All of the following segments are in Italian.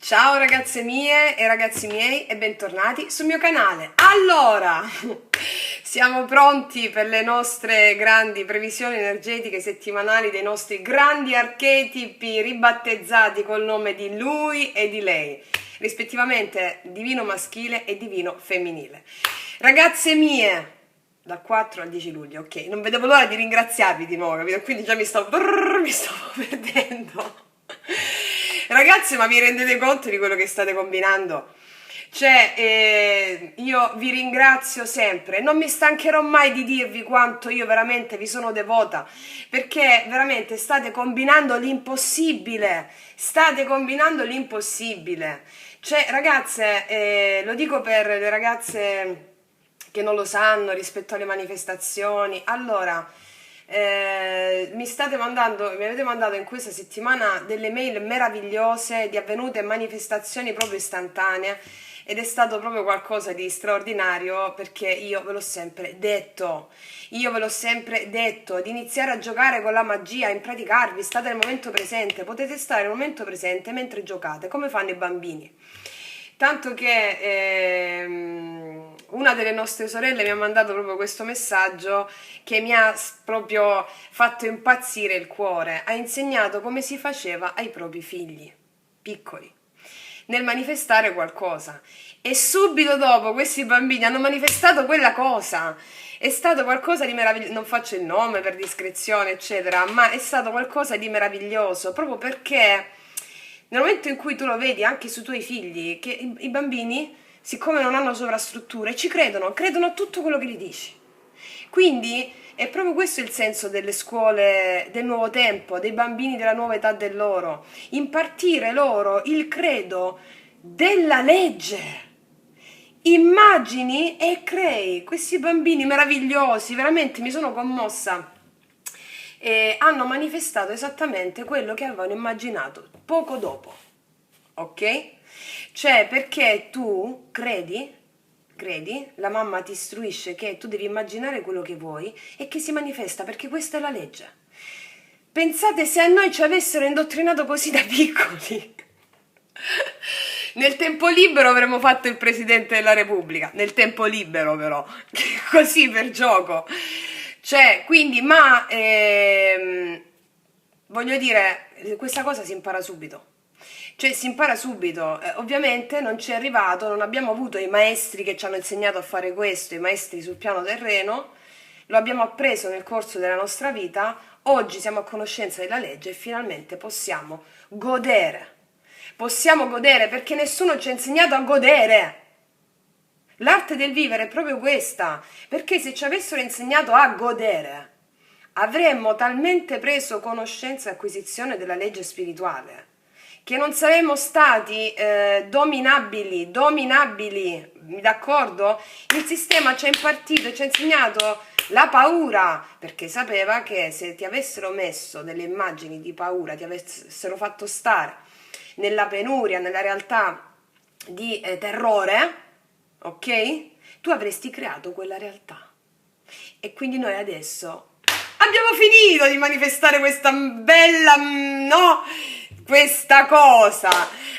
Ciao ragazze mie e ragazzi miei e bentornati sul mio canale. Allora, siamo pronti per le nostre grandi previsioni energetiche settimanali dei nostri grandi archetipi ribattezzati col nome di lui e di lei, rispettivamente divino maschile e divino femminile. Ragazze mie, dal 4 al 10 luglio, ok, non vedevo l'ora di ringraziarvi di nuovo, capito? Quindi già mi stavo perdendo. Ragazzi, ma vi rendete conto di quello che state combinando? Cioè, io vi ringrazio sempre, non mi stancherò mai di dirvi quanto io veramente vi sono devota, perché veramente state combinando l'impossibile, Cioè, ragazze, lo dico per le ragazze che non lo sanno rispetto alle manifestazioni. Allora, mi avete mandato in questa settimana delle mail meravigliose di avvenute manifestazioni proprio istantanee, ed è stato proprio qualcosa di straordinario, perché io ve l'ho sempre detto, di iniziare a giocare con la magia, a impraticarvi, state nel momento presente, potete stare nel momento presente mentre giocate, come fanno i bambini. Tanto che una delle nostre sorelle mi ha mandato proprio questo messaggio che mi ha proprio fatto impazzire il cuore. Ha insegnato come si faceva ai propri figli piccoli nel manifestare qualcosa, e subito dopo questi bambini hanno manifestato quella cosa. È stato qualcosa di meraviglioso, non faccio il nome per discrezione eccetera, ma è stato qualcosa di meraviglioso, proprio perché nel momento in cui tu lo vedi anche sui tuoi figli, che i bambini, siccome non hanno sovrastrutture, credono a tutto quello che gli dici. Quindi è proprio questo il senso delle scuole del nuovo tempo, dei bambini della nuova età dell'oro: impartire loro il credo della legge. Immagini e crei. Questi bambini meravigliosi, veramente mi sono commossa, e hanno manifestato esattamente quello che avevano immaginato poco dopo, ok? Cioè, perché tu credi, la mamma ti istruisce che tu devi immaginare quello che vuoi e che si manifesta, perché questa è la legge. Pensate se a noi ci avessero indottrinato così da piccoli. Nel tempo libero avremmo fatto il Presidente della Repubblica, nel tempo libero però, così per gioco. Cioè, quindi, voglio dire, questa cosa si impara subito. Cioè, si impara subito. Ovviamente non ci è arrivato, non abbiamo avuto i maestri che ci hanno insegnato a fare questo, i maestri sul piano terreno, lo abbiamo appreso nel corso della nostra vita. Oggi siamo a conoscenza della legge e finalmente possiamo godere. Possiamo godere perché nessuno ci ha insegnato a godere. L'arte del vivere è proprio questa, perché se ci avessero insegnato a godere, avremmo talmente preso conoscenza e acquisizione della legge spirituale che non saremmo stati dominabili, d'accordo? Il sistema ci ha impartito, ci ha insegnato la paura, perché sapeva che se ti avessero messo delle immagini di paura, ti avessero fatto stare nella penuria, nella realtà di terrore, ok? Tu avresti creato quella realtà. E quindi noi adesso abbiamo finito di manifestare questa bella, no? Questa cosa.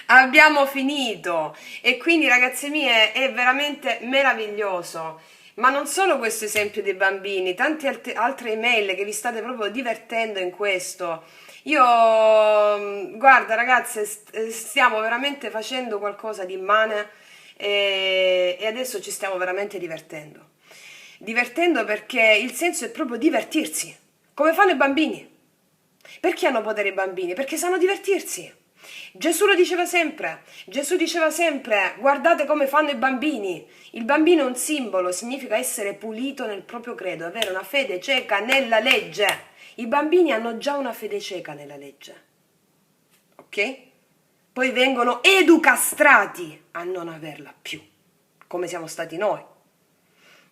Abbiamo finito. E quindi, ragazze mie, è veramente meraviglioso. Ma non solo questo esempio dei bambini, tante altre email che vi state proprio divertendo in questo. Io, guarda ragazze, stiamo veramente facendo qualcosa di immane, e adesso ci stiamo veramente divertendo. Divertendo perché il senso è proprio divertirsi, come fanno i bambini. Perché hanno potere i bambini? Perché sanno divertirsi. Gesù diceva sempre, guardate come fanno i bambini. Il bambino è un simbolo, significa essere pulito nel proprio credo, avere una fede cieca nella legge. I bambini hanno già una fede cieca nella legge, ok? Poi vengono educastrati a non averla più, come siamo stati noi.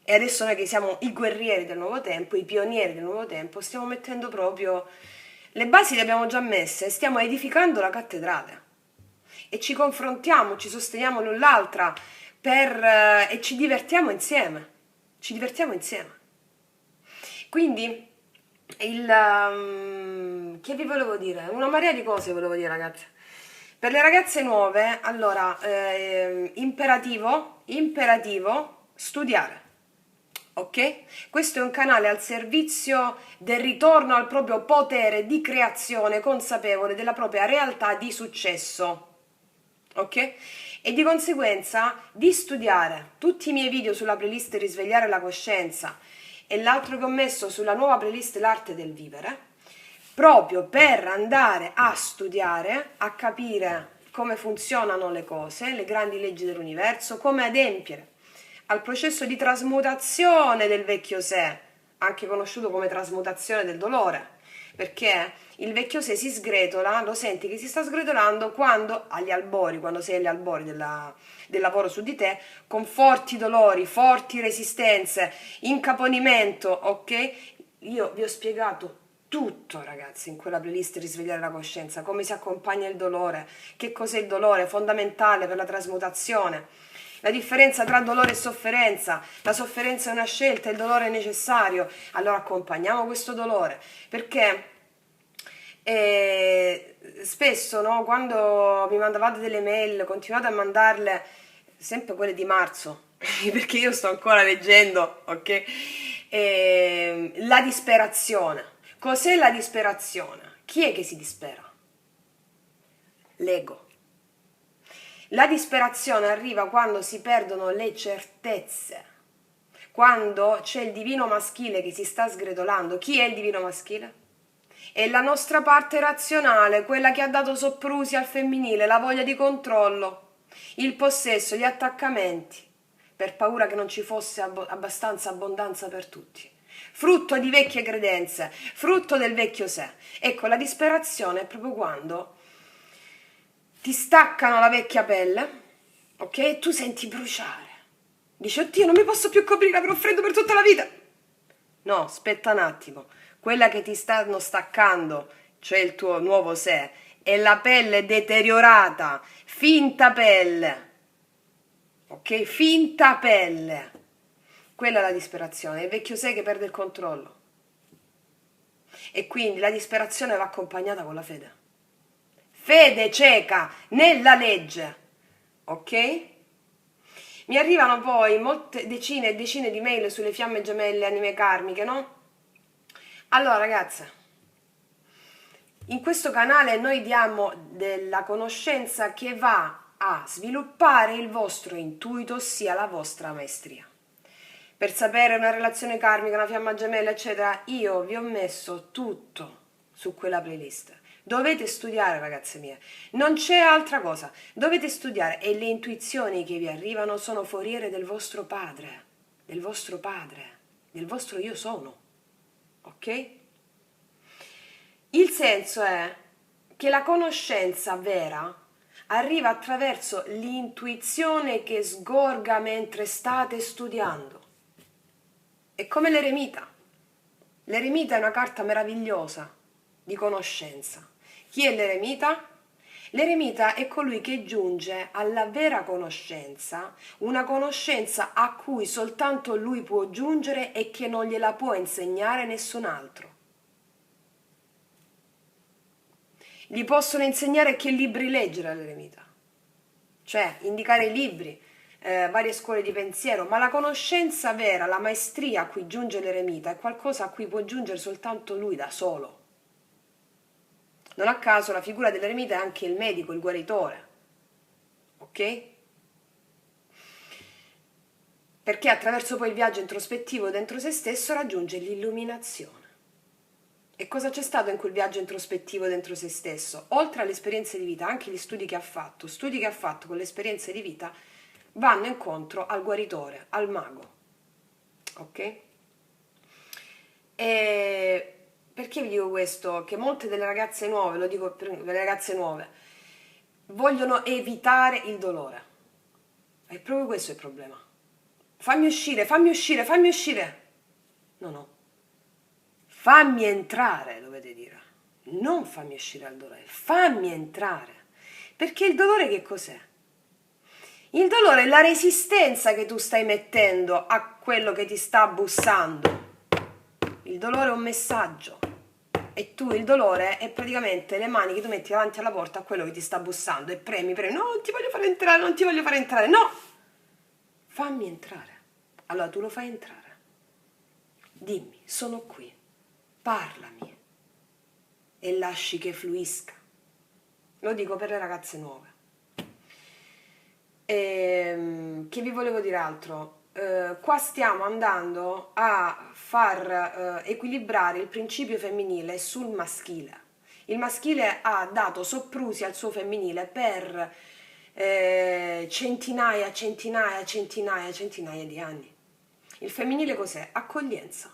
E adesso noi che siamo i guerrieri del nuovo tempo, i pionieri del nuovo tempo, stiamo mettendo proprio le basi, le abbiamo già messe, stiamo edificando la cattedrale e ci confrontiamo, ci sosteniamo l'un l'altra e ci divertiamo insieme. Quindi che vi volevo dire? Una marea di cose volevo dire, ragazzi. Per le ragazze nuove, allora, imperativo, studiare. Ok? Questo è un canale al servizio del ritorno al proprio potere di creazione consapevole della propria realtà di successo. Ok? E di conseguenza di studiare tutti i miei video sulla playlist Risvegliare la coscienza e l'altro che ho messo sulla nuova playlist L'arte del vivere, proprio per andare a studiare, a capire come funzionano le cose, le grandi leggi dell'universo, come adempiere al processo di trasmutazione del vecchio sé, anche conosciuto come trasmutazione del dolore, perché il vecchio sé si sgretola, lo senti che si sta sgretolando quando sei agli albori del lavoro su di te, con forti dolori, forti resistenze, incaponimento, ok? Io vi ho spiegato tutto, ragazzi, in quella playlist Risvegliare la coscienza, come si accompagna il dolore, che cos'è il dolore, fondamentale per la trasmutazione, la differenza tra dolore e sofferenza. La sofferenza è una scelta, il dolore è necessario. Allora accompagniamo questo dolore, perché spesso, no, quando mi mandavate delle mail, continuate a mandarle sempre quelle di marzo, perché io sto ancora leggendo, ok? La disperazione. Cos'è la disperazione? Chi è che si dispera? L'ego. La disperazione arriva quando si perdono le certezze, quando c'è il divino maschile che si sta sgretolando. Chi è il divino maschile? È la nostra parte razionale, quella che ha dato soprusi al femminile, la voglia di controllo, il possesso, gli attaccamenti, per paura che non ci fosse abbastanza abbondanza per tutti. Frutto di vecchie credenze, frutto del vecchio sé. Ecco, la disperazione è proprio quando ti staccano la vecchia pelle, ok? E tu senti bruciare. Dici, oddio, non mi posso più coprire, avrò freddo per tutta la vita. No, aspetta un attimo. Quella che ti stanno staccando, cioè il tuo nuovo sé, è la pelle deteriorata, finta pelle. Ok? Finta pelle. Quella è la disperazione, è il vecchio sé che perde il controllo. E quindi la disperazione va accompagnata con la fede. Fede cieca nella legge, ok? Mi arrivano poi molte decine e decine di mail sulle fiamme gemelle anime karmiche, no? Allora ragazze, in questo canale noi diamo della conoscenza che va a sviluppare il vostro intuito, ossia la vostra maestria. Per sapere una relazione karmica, una fiamma gemella, eccetera, io vi ho messo tutto su quella playlist. Dovete studiare, ragazze mie, non c'è altra cosa, dovete studiare e le intuizioni che vi arrivano sono foriere del vostro padre, del vostro io sono, ok? Il senso è che la conoscenza vera arriva attraverso l'intuizione che sgorga mentre state studiando. È come l'eremita. L'eremita è una carta meravigliosa di conoscenza. Chi è l'eremita? L'eremita è colui che giunge alla vera conoscenza, una conoscenza a cui soltanto lui può giungere e che non gliela può insegnare nessun altro. Gli possono insegnare che libri leggere all'eremita, cioè indicare i libri, varie scuole di pensiero, ma la conoscenza vera, la maestria a cui giunge l'eremita è qualcosa a cui può giungere soltanto lui da solo. Non a caso la figura dell'eremita è anche il medico, il guaritore, ok? Perché attraverso poi il viaggio introspettivo dentro se stesso raggiunge l'illuminazione. E cosa c'è stato in quel viaggio introspettivo dentro se stesso? Oltre alle esperienze di vita, anche gli studi che ha fatto con le esperienze di vita, vanno incontro al guaritore, al mago, ok? E perché vi dico questo? Che molte delle ragazze nuove, lo dico per le ragazze nuove, vogliono evitare il dolore. È proprio questo il problema. Fammi uscire, fammi uscire, fammi uscire. No. Fammi entrare, dovete dire. Non fammi uscire dal dolore, fammi entrare. Perché il dolore che cos'è? Il dolore è la resistenza che tu stai mettendo a quello che ti sta bussando. Il dolore è un messaggio. e tu il dolore è praticamente le mani che tu metti davanti alla porta a quello che ti sta bussando e premi, no, non ti voglio fare entrare, non ti voglio fare entrare, no! Fammi entrare. Allora tu lo fai entrare. Dimmi, sono qui, parlami e lasci che fluisca. Lo dico per le ragazze nuove. Che vi volevo dire altro? Qua stiamo andando a far equilibrare il principio femminile sul maschile. Il maschile ha dato soprusi al suo femminile per centinaia di anni. Il femminile cos'è? Accoglienza,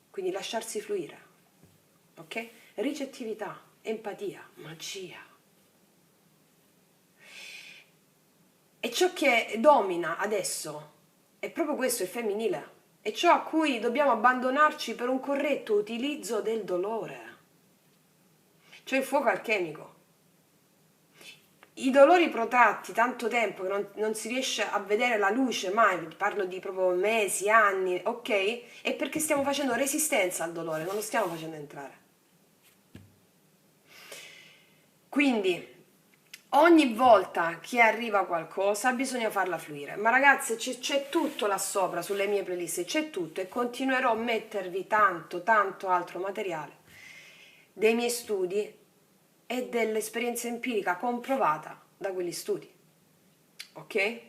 quindi lasciarsi fluire, ok? Ricettività, empatia, magia. E ciò che domina adesso è proprio questo, il femminile. È ciò a cui dobbiamo abbandonarci per un corretto utilizzo del dolore. Cioè il fuoco alchemico. I dolori protratti tanto tempo che non si riesce a vedere la luce mai, parlo di proprio mesi, anni, ok? È perché stiamo facendo resistenza al dolore, non lo stiamo facendo entrare. Quindi ogni volta che arriva qualcosa bisogna farla fluire. Ma ragazze, c'è tutto là sopra sulle mie playlist, c'è tutto e continuerò a mettervi tanto altro materiale dei miei studi e dell'esperienza empirica comprovata da quegli studi. Ok?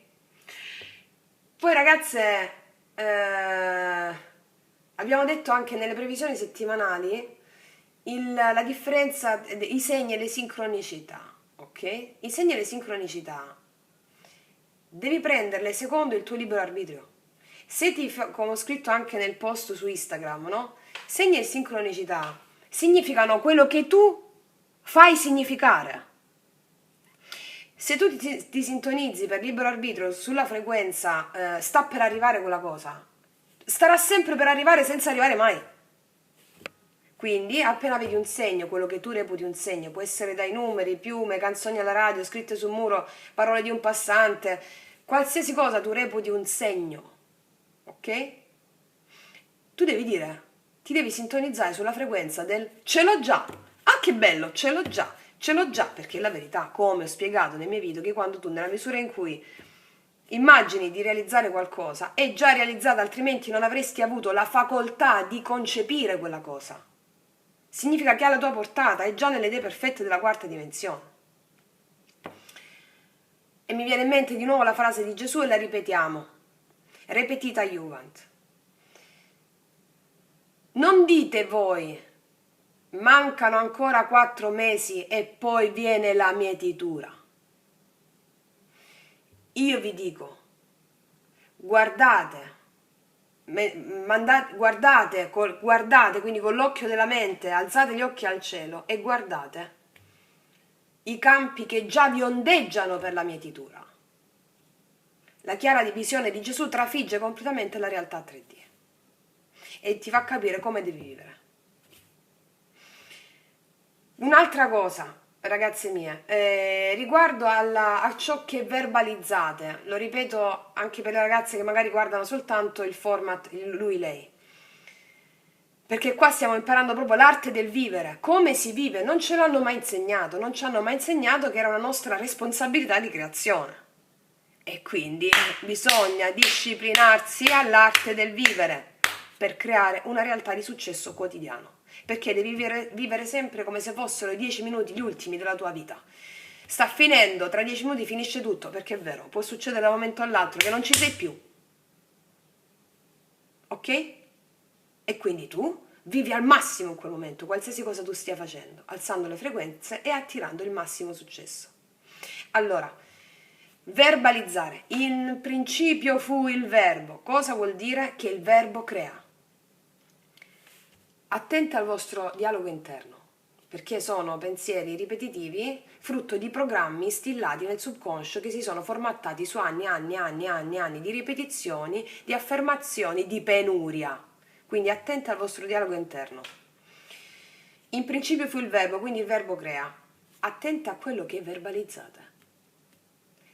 Poi ragazze, abbiamo detto anche nelle previsioni settimanali la differenza, i segni e le sincronicità. Ok? I segni e le sincronicità devi prenderle secondo il tuo libero arbitrio. Se come ho scritto anche nel post su Instagram, no? Segni e sincronicità significano quello che tu fai significare. Se tu ti sintonizzi per libero arbitrio sulla frequenza sta per arrivare quella cosa, starà sempre per arrivare senza arrivare mai. Quindi appena vedi un segno, quello che tu reputi un segno, può essere dai numeri, piume, canzoni alla radio, scritte sul muro, parole di un passante, qualsiasi cosa tu reputi un segno, ok? Tu devi dire, ti devi sintonizzare sulla frequenza del ce l'ho già. Ah, che bello, ce l'ho già, perché è la verità, come ho spiegato nei miei video, che quando tu nella misura in cui immagini di realizzare qualcosa è già realizzata, altrimenti non avresti avuto la facoltà di concepire quella cosa. Significa che alla tua portata, è già nelle idee perfette della quarta dimensione. E mi viene in mente di nuovo la frase di Gesù e la ripetiamo. Repetita iuvant. Non dite voi, mancano ancora 4 mesi e poi viene la mietitura. Io vi dico, guardate, guardate, quindi con l'occhio della mente, alzate gli occhi al cielo e guardate i campi che già vi ondeggiano per la mietitura. La chiara visione di Gesù trafigge completamente la realtà 3D e ti fa capire come devi vivere. Un'altra cosa, ragazze mie, riguardo a ciò che verbalizzate, lo ripeto anche per le ragazze che magari guardano soltanto il format lui-lei, perché qua stiamo imparando proprio l'arte del vivere, come si vive, non ce l'hanno mai insegnato, non ci hanno mai insegnato che era una nostra responsabilità di creazione. E quindi bisogna disciplinarsi all'arte del vivere per creare una realtà di successo quotidiano. Perché devi vivere sempre come se fossero i 10 minuti gli ultimi della tua vita. Sta finendo, tra 10 minuti finisce tutto, perché è vero, può succedere da un momento all'altro che non ci sei più. Ok? E quindi tu vivi al massimo in quel momento, qualsiasi cosa tu stia facendo, alzando le frequenze e attirando il massimo successo. Allora, verbalizzare. In principio fu il verbo. Cosa vuol dire? Che il verbo crea. Attenta al vostro dialogo interno, perché sono pensieri ripetitivi, frutto di programmi instillati nel subconscio che si sono formattati su anni di ripetizioni, di affermazioni, di penuria. Quindi attenta al vostro dialogo interno. In principio fu il verbo, quindi il verbo crea. Attenta a quello che verbalizzate,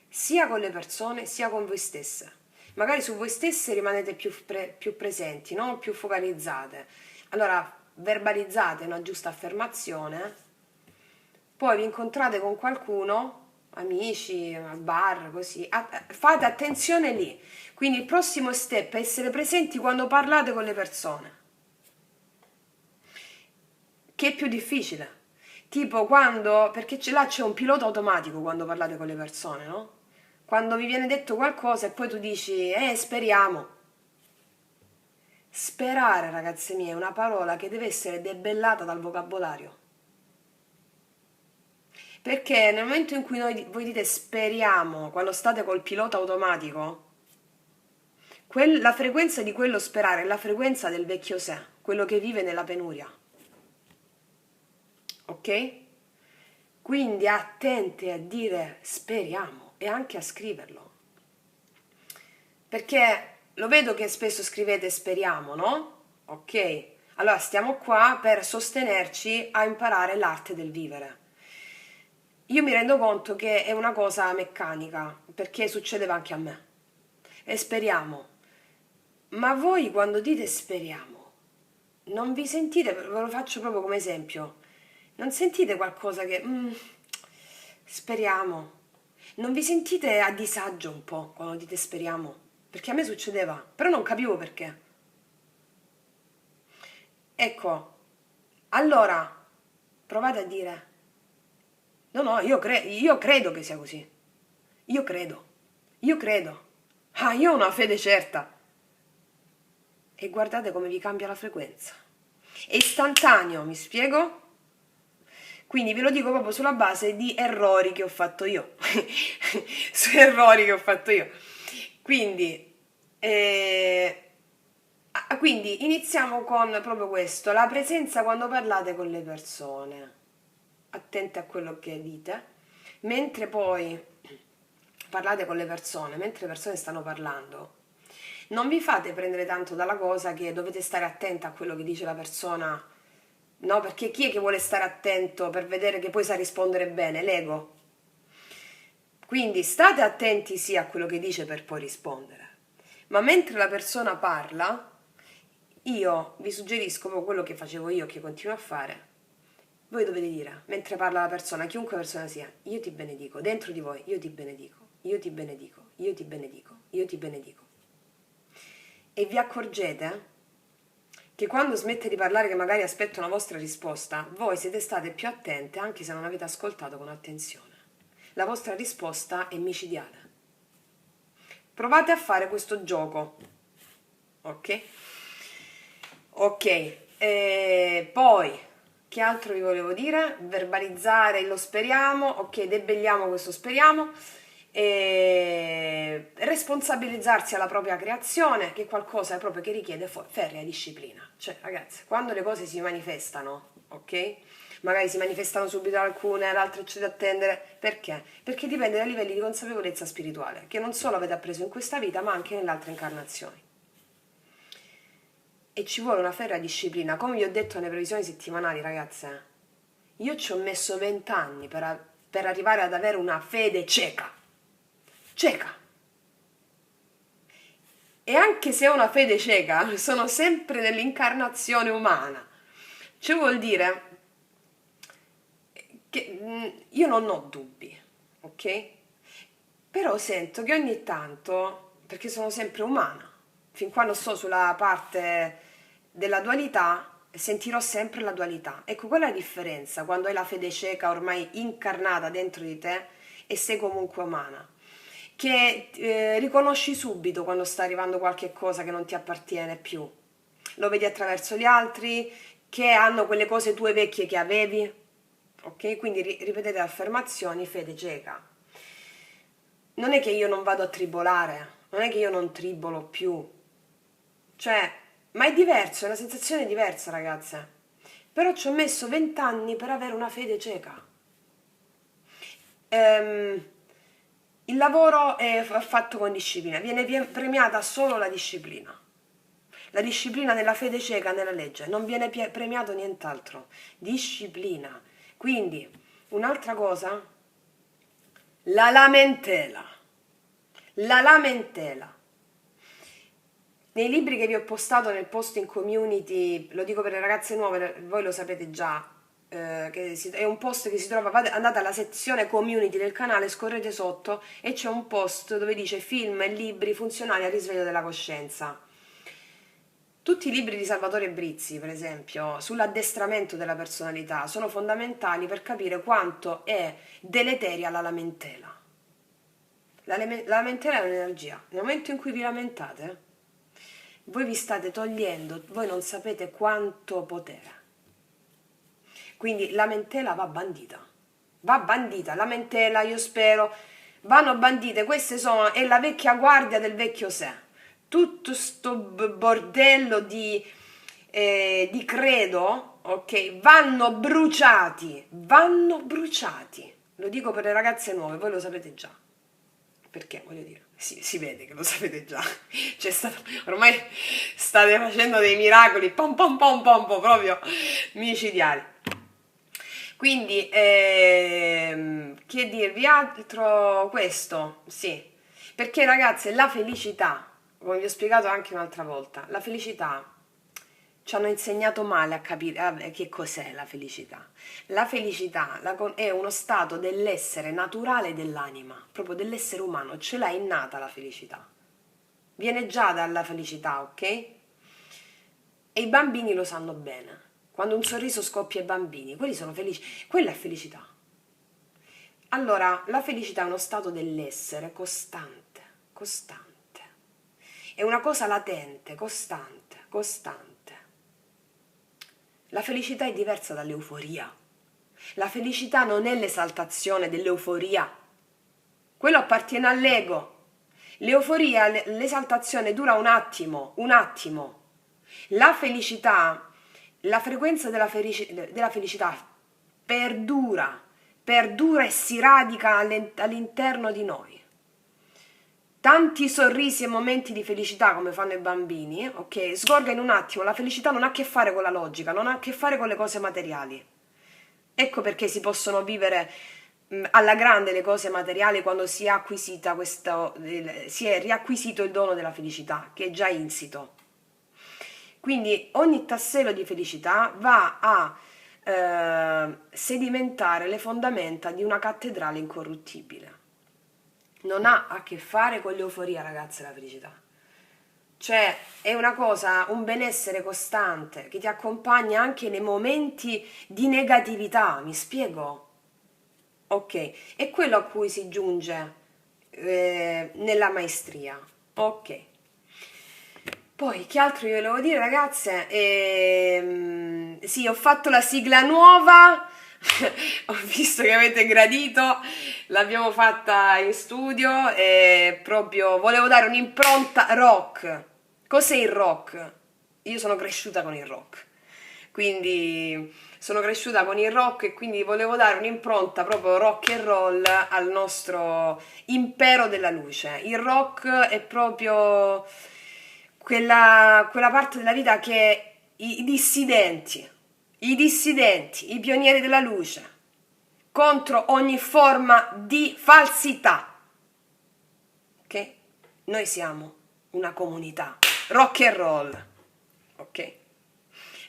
sia con le persone sia con voi stesse. Magari su voi stesse rimanete più presenti, no? Più focalizzate. Allora verbalizzate una giusta affermazione, poi vi incontrate con qualcuno, amici, al bar, così, fate attenzione lì. Quindi il prossimo step è essere presenti quando parlate con le persone, che è più difficile. Tipo quando, perché là c'è un pilota automatico quando parlate con le persone, no? Quando vi viene detto qualcosa e poi tu dici, speriamo. Sperare, ragazze mie, è una parola che deve essere debellata dal vocabolario. Perché nel momento in cui voi dite speriamo, quando state col pilota automatico, la frequenza di quello sperare è la frequenza del vecchio sé, quello che vive nella penuria. Ok? Quindi attente a dire speriamo e anche a scriverlo. Perché lo vedo che spesso scrivete speriamo, no? Ok? Allora stiamo qua per sostenerci a imparare l'arte del vivere. Io mi rendo conto che è una cosa meccanica, perché succedeva anche a me. E speriamo. Ma voi quando dite speriamo, non vi sentite, ve lo faccio proprio come esempio, non sentite qualcosa che... speriamo. Non vi sentite a disagio un po' quando dite speriamo? Perché a me succedeva, però non capivo perché. Ecco, allora provate a dire, no, no, io credo che sia così. Io credo. Io credo. Ah, io ho una fede certa. E guardate come vi cambia la frequenza. È istantaneo, mi spiego? Quindi ve lo dico proprio sulla base di errori che ho fatto io. Su errori che ho fatto io. Quindi, quindi iniziamo con proprio questo, la presenza quando parlate con le persone. Attente a quello che dite. Mentre poi parlate con le persone, mentre le persone stanno parlando, non vi fate prendere tanto dalla cosa che dovete stare attenta a quello che dice la persona, no? Perché chi è che vuole stare attento per vedere che poi sa rispondere bene? L'ego. Quindi state attenti sì a quello che dice per poi rispondere. Ma mentre la persona parla, io vi suggerisco proprio quello che facevo io, che continuo a fare. Voi dovete dire, mentre parla la persona, chiunque persona sia, io ti benedico, dentro di voi, io ti benedico, io ti benedico, io ti benedico, io ti benedico. E vi accorgete che quando smette di parlare, che magari aspetta una vostra risposta, voi siete state più attente anche se non avete ascoltato con attenzione. La vostra risposta è micidiale. Provate a fare questo gioco, ok? Ok, poi che altro vi volevo dire? Verbalizzare lo speriamo, ok, debelliamo questo speriamo, responsabilizzarsi alla propria creazione, che è qualcosa proprio che richiede ferrea disciplina. Cioè, ragazzi, quando le cose si manifestano, ok? Magari si manifestano subito alcune, ad altre c'è da attendere. Perché? Perché dipende dai livelli di consapevolezza spirituale, che non solo avete appreso in questa vita, ma anche nelle altre incarnazioni. E ci vuole una ferrea disciplina, come vi ho detto nelle previsioni settimanali, ragazze. Io ci ho messo 20 anni per arrivare ad avere una fede cieca. Cieca. E anche se ho una fede cieca, sono sempre nell'incarnazione umana. Cioè vuol dire che io non ho dubbi, ok? Però sento che ogni tanto, perché sono sempre umana, fin quando sto sulla parte della dualità, sentirò sempre la dualità. Ecco, quella è la differenza quando hai la fede cieca ormai incarnata dentro di te e sei comunque umana. Che riconosci subito quando sta arrivando qualche cosa che non ti appartiene più. Lo vedi attraverso gli altri che hanno quelle cose tue vecchie che avevi. Ok? Quindi ripetete affermazioni, fede cieca. Non è che io non vado a tribolare, non è che io non tribolo più. Cioè, ma è diverso, è una sensazione diversa, ragazze. Però ci ho messo 20 anni per avere una fede cieca. Il lavoro è fatto con disciplina, viene premiata solo la disciplina. La disciplina nella fede cieca, nella legge, non viene premiato nient'altro. Disciplina. Quindi, un'altra cosa, la lamentela. La lamentela. Nei libri che vi ho postato nel post in community, lo dico per le ragazze nuove, voi lo sapete già, è un post che si trova, andate alla sezione community del canale, scorrete sotto e c'è un post dove dice film e libri funzionali al risveglio della coscienza. Tutti i libri di Salvatore Brizzi, per esempio, sull'addestramento della personalità, sono fondamentali per capire quanto è deleteria la lamentela. La lamentela è un'energia. Nel momento in cui vi lamentate, voi vi state togliendo, voi non sapete quanto potere. Quindi lamentela va bandita. Va bandita. Lamentela, io spero, vanno bandite. È la vecchia guardia del vecchio sé. Tutto sto bordello di credo, ok, vanno bruciati, lo dico per le ragazze nuove, voi lo sapete già, perché voglio dire, si vede che lo sapete già, ormai state facendo dei miracoli, pom pom pom pom pom, proprio micidiali. Quindi, che dirvi altro? Questo, sì, perché ragazze, la felicità, come vi ho spiegato anche un'altra volta, la felicità ci hanno insegnato male a capire che cos'è la felicità. La felicità è uno stato dell'essere naturale dell'anima, proprio dell'essere umano, ce l'ha innata la felicità. Viene già dalla felicità, ok? E i bambini lo sanno bene. Quando un sorriso scoppia ai bambini, quelli sono felici, quella è felicità. Allora, la felicità è uno stato dell'essere costante, costante. È una cosa latente, costante, costante. La felicità è diversa dall'euforia. La felicità non è l'esaltazione dell'euforia. Quello appartiene all'ego. L'euforia, l'esaltazione dura un attimo, un attimo. La felicità, la frequenza della felicità perdura e si radica all'interno di noi. Tanti sorrisi e momenti di felicità come fanno i bambini, ok? Sgorga in un attimo, la felicità non ha a che fare con la logica, non ha a che fare con le cose materiali. Ecco perché si possono vivere alla grande le cose materiali quando si è riacquisito il dono della felicità, che è già insito. Quindi ogni tassello di felicità va a sedimentare le fondamenta di una cattedrale incorruttibile. Non ha a che fare con l'euforia, ragazze, la felicità. Cioè, è una cosa, un benessere costante che ti accompagna anche nei momenti di negatività, mi spiego? Ok, è quello a cui si giunge nella maestria. Ok. Poi, che altro vi volevo dire, ragazze? Sì, ho fatto la sigla nuova. Ho visto che avete gradito, l'abbiamo fatta in studio e proprio volevo dare un'impronta rock. Cos'è il rock? Io sono cresciuta con il rock, quindi sono cresciuta con il rock e quindi volevo dare un'impronta proprio rock and roll al nostro impero della luce. Il rock è proprio quella parte della vita che i dissidenti, i pionieri della luce, contro ogni forma di falsità. Ok? Noi siamo una comunità rock and roll. Ok?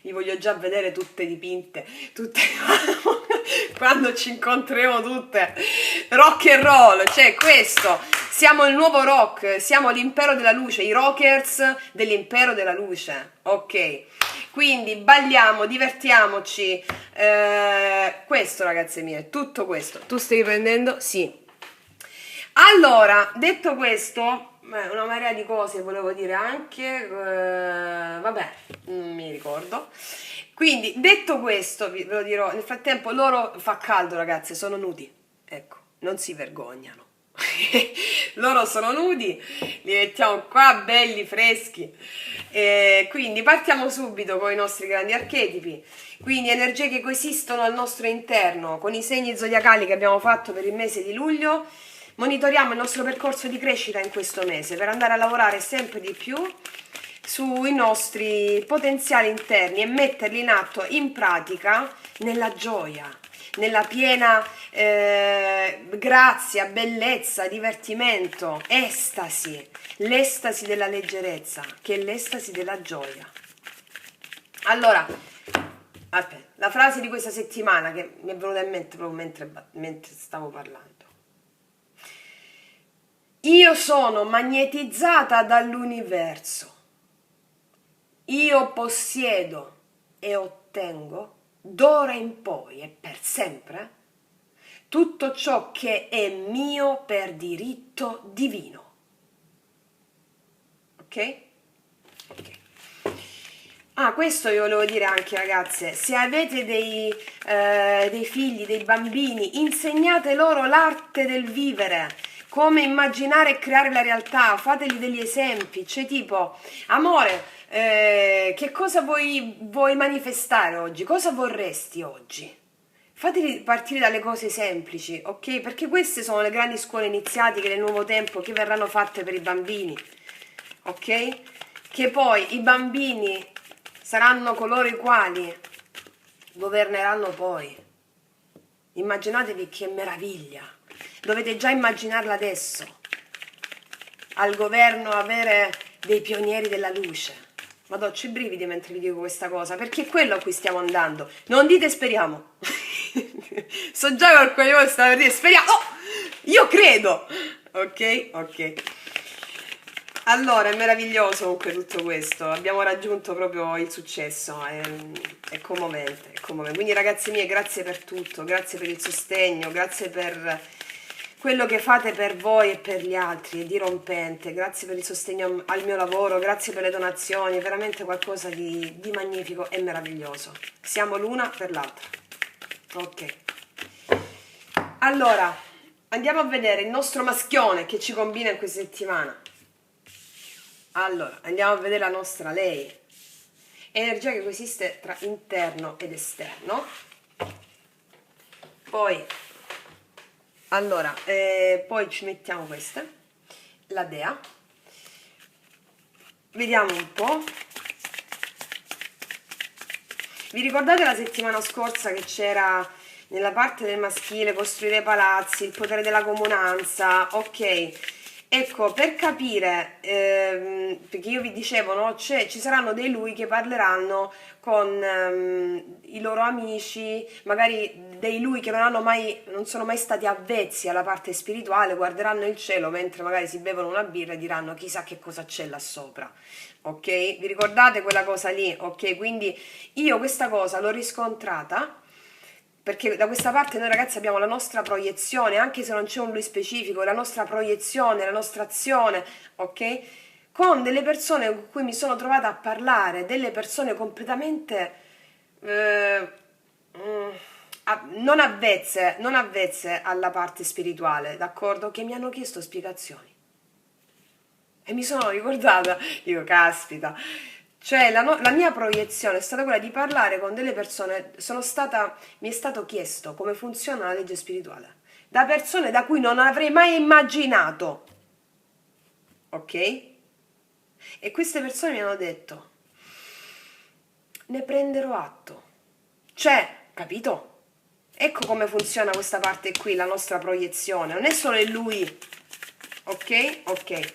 Vi voglio già vedere tutte dipinte, tutte quando ci incontreremo tutte. Rock and roll, cioè questo. Siamo il nuovo rock, siamo l'impero della luce, i rockers dell'impero della luce. Ok? Quindi balliamo, divertiamoci, questo ragazze mie, tutto questo. Tu stai prendendo? Sì. Allora, detto questo, una marea di cose volevo dire anche, vabbè, non mi ricordo. Quindi, detto questo, ve lo dirò, nel frattempo loro fa caldo ragazze, sono nudi, ecco, non si vergognano. Loro sono nudi, li mettiamo qua belli freschi. Quindi partiamo subito con i nostri grandi archetipi, quindi energie che coesistono al nostro interno con i segni zodiacali che abbiamo fatto per il mese di luglio. Monitoriamo il nostro percorso di crescita in questo mese per andare a lavorare sempre di più sui nostri potenziali interni e metterli in atto in pratica nella gioia, nella piena grazia, bellezza, divertimento, estasi, l'estasi della leggerezza, che è l'estasi della gioia. Allora, aspetta, la frase di questa settimana che mi è venuta in mente proprio mentre stavo parlando. Io sono magnetizzata dall'universo. Io possiedo e ottengo d'ora in poi e per sempre tutto ciò che è mio per diritto divino. Ok? Ok. Ah, questo io volevo dire anche, ragazze, se avete dei figli, dei bambini, insegnate loro l'arte del vivere, come immaginare e creare la realtà, fategli degli esempi, cioè tipo, amore, che cosa vuoi manifestare oggi? Cosa vorresti oggi? Fateli partire dalle cose semplici, ok? Perché queste sono le grandi scuole iniziatiche del nuovo tempo che verranno fatte per i bambini, ok? Che poi i bambini saranno coloro i quali governeranno poi. Immaginatevi che meraviglia, dovete già immaginarla adesso, al governo avere dei pionieri della luce. Madò, c'ho i brividi mentre vi dico questa cosa, perché è quello a cui stiamo andando. Non dite speriamo. So già che qualcuno di voi sta per dire speriamo. Oh, io credo. Ok, ok. Allora, è meraviglioso comunque tutto questo, abbiamo raggiunto proprio il successo, è commovente, è commovente. Quindi ragazzi miei, grazie per tutto, grazie per il sostegno, grazie per quello che fate per voi e per gli altri, è dirompente, grazie per il sostegno al mio lavoro, grazie per le donazioni, è veramente qualcosa di magnifico e meraviglioso. Siamo l'una per l'altra. Ok. Allora, andiamo a vedere il nostro maschione che ci combina in questa settimana. Allora, andiamo a vedere la nostra lei. Energia che coesiste tra interno ed esterno. Poi, allora, poi ci mettiamo queste. La dea. Vediamo un po'. Vi ricordate la settimana scorsa che c'era nella parte del maschile costruire palazzi, il potere della comunanza? Ok. Ecco, per capire, perché io vi dicevo, no, ci saranno dei lui che parleranno con i loro amici, magari dei lui che non sono mai stati avvezzi alla parte spirituale, guarderanno il cielo mentre magari si bevono una birra e diranno chissà che cosa c'è là sopra. Ok? Vi ricordate quella cosa lì? Ok? Quindi io questa cosa l'ho riscontrata perché da questa parte noi ragazzi abbiamo la nostra proiezione, anche se non c'è un lui specifico, la nostra proiezione, la nostra azione, ok? Con delle persone con cui mi sono trovata a parlare, delle persone completamente non avvezze alla parte spirituale, d'accordo? Che mi hanno chiesto spiegazioni. E mi sono ricordata, dico, caspita, cioè la mia proiezione è stata quella di parlare con delle persone, mi è stato chiesto come funziona la legge spirituale, da persone da cui non avrei mai immaginato, ok? E queste persone mi hanno detto, ne prenderò atto, cioè, capito? Ecco come funziona questa parte qui, la nostra proiezione, non è solo il lui, ok? Ok.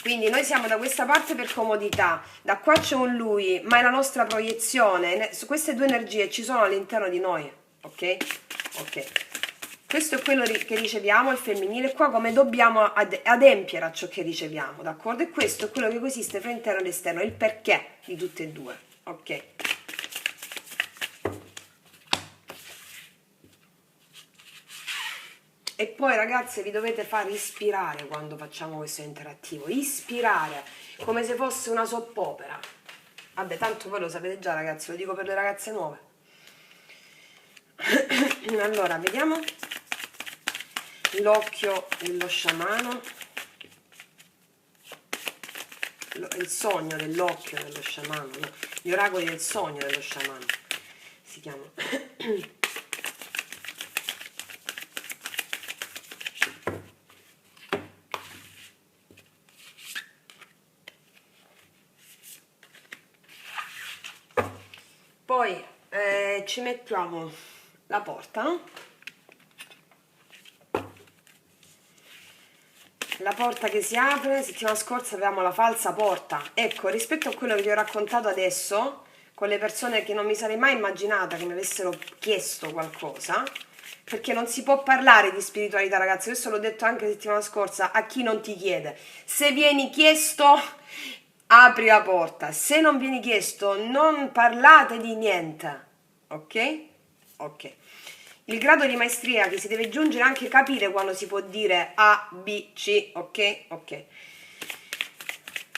Quindi noi siamo da questa parte per comodità, da qua c'è un lui, ma è la nostra proiezione, su queste due energie ci sono all'interno di noi, ok? Ok. Questo è quello che riceviamo, il femminile, qua come dobbiamo adempiere a ciò che riceviamo, d'accordo? E questo è quello che esiste fra interno ed esterno, il perché di tutte e due, ok? E poi ragazze vi dovete far ispirare quando facciamo questo interattivo, ispirare, come se fosse una soppopera. Vabbè, tanto voi lo sapete già ragazzi, lo dico per le ragazze nuove. Allora, vediamo l'occhio dello sciamano, il sogno dell'occhio dello sciamano, no? Gli oracoli del sogno dello sciamano si chiamano. Poi ci mettiamo la porta, no? La porta che si apre, settimana scorsa avevamo la falsa porta. Ecco, rispetto a quello che vi ho raccontato adesso, con le persone che non mi sarei mai immaginata che mi avessero chiesto qualcosa, perché non si può parlare di spiritualità, ragazzi, questo l'ho detto anche la settimana scorsa, a chi non ti chiede. Se vieni chiesto, apri la porta, se non vieni chiesto, non parlate di niente, ok? Ok. Il grado di maestria che si deve giungere è anche capire quando si può dire A, B, C, ok? Ok.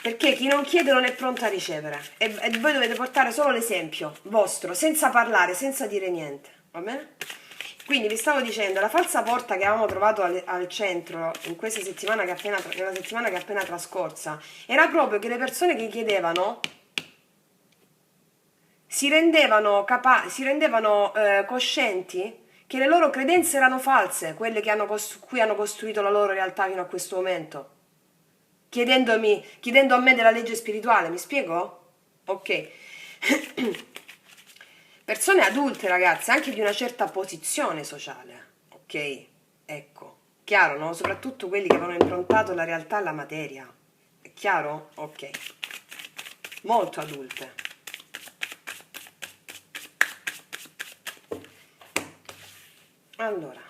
Perché chi non chiede non è pronto a ricevere. E voi dovete portare solo l'esempio vostro, senza parlare, senza dire niente. Va bene? Quindi vi stavo dicendo, la falsa porta che avevamo trovato al centro in questa settimana nella settimana che è appena trascorsa, era proprio che le persone che chiedevano si rendevano coscienti che le loro credenze erano false, quelle che cui hanno costruito la loro realtà fino a questo momento, chiedendo a me della legge spirituale, mi spiego? Ok. Persone adulte, ragazze, anche di una certa posizione sociale, ok? Ecco, chiaro, no? Soprattutto quelli che avevano improntato la realtà alla materia, è chiaro? Ok, molto adulte. Allora,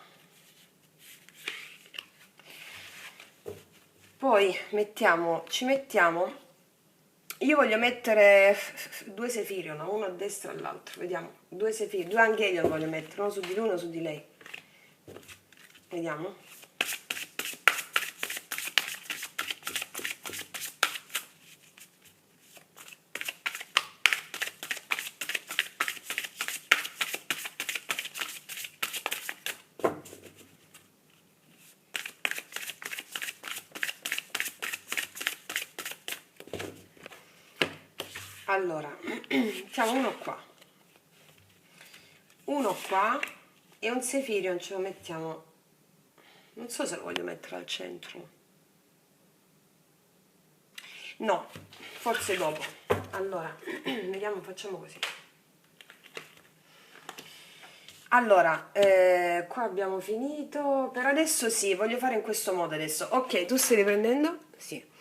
poi ci mettiamo, io voglio mettere due Sefirion, uno a destra e all'altro, vediamo, due Sefirion, due Angelion voglio mettere, uno su di lui, uno su di lei, vediamo. Allora, mettiamo uno qua e un Sefirion ce lo mettiamo, non so se lo voglio mettere al centro, no, forse dopo. Allora, vediamo, facciamo così. Allora, qua abbiamo finito, per adesso sì, voglio fare in questo modo adesso. Ok, tu stai riprendendo? Sì.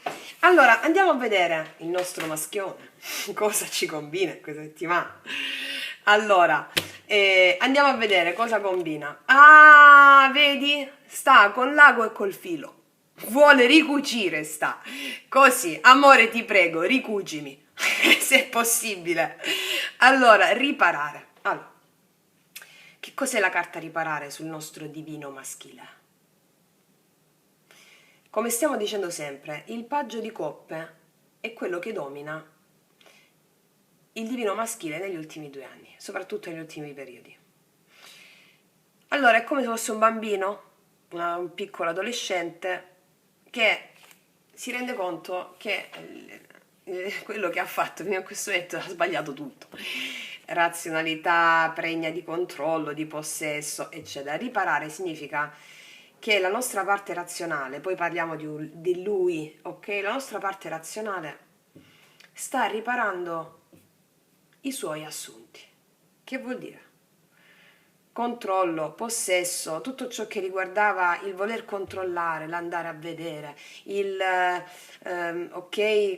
Allora, andiamo a vedere il nostro maschione, cosa ci combina in questa settimana. Allora, andiamo a vedere cosa combina. Ah, vedi? Sta con l'ago e col filo. Vuole ricucire, sta. Così, amore, ti prego, ricucimi, se è possibile. Allora, riparare. Allora, che cos'è la carta riparare sul nostro divino maschile? Come stiamo dicendo sempre, il paggio di coppe è quello che domina il divino maschile negli ultimi 2 anni, soprattutto negli ultimi periodi. Allora è come se fosse un bambino, un piccolo adolescente, che si rende conto che quello che ha fatto fino a questo momento ha sbagliato tutto. Razionalità pregna di controllo, di possesso, eccetera. Riparare significa che la nostra parte razionale, poi parliamo di lui, ok? La nostra parte razionale sta riparando i suoi assunti. Che vuol dire? Controllo, possesso, tutto ciò che riguardava il voler controllare, l'andare a vedere,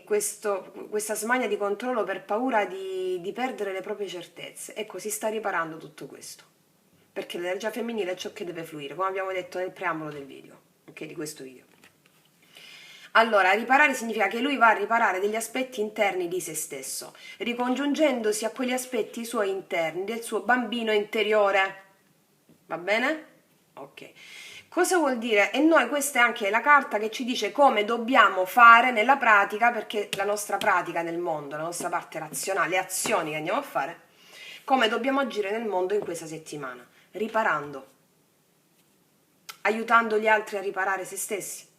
questa smania di controllo per paura di perdere le proprie certezze. Ecco, si sta riparando tutto questo. Perché l'energia femminile è ciò che deve fluire, come abbiamo detto nel preambolo del video, ok, di questo video. Allora, riparare significa che lui va a riparare degli aspetti interni di se stesso, ricongiungendosi a quegli aspetti suoi interni, del suo bambino interiore. Va bene? Ok. Cosa vuol dire? E noi questa è anche la carta che ci dice come dobbiamo fare nella pratica, perché la nostra pratica nel mondo, la nostra parte razionale, le azioni che andiamo a fare, come dobbiamo agire nel mondo in questa settimana, riparando, aiutando gli altri a riparare se stessi.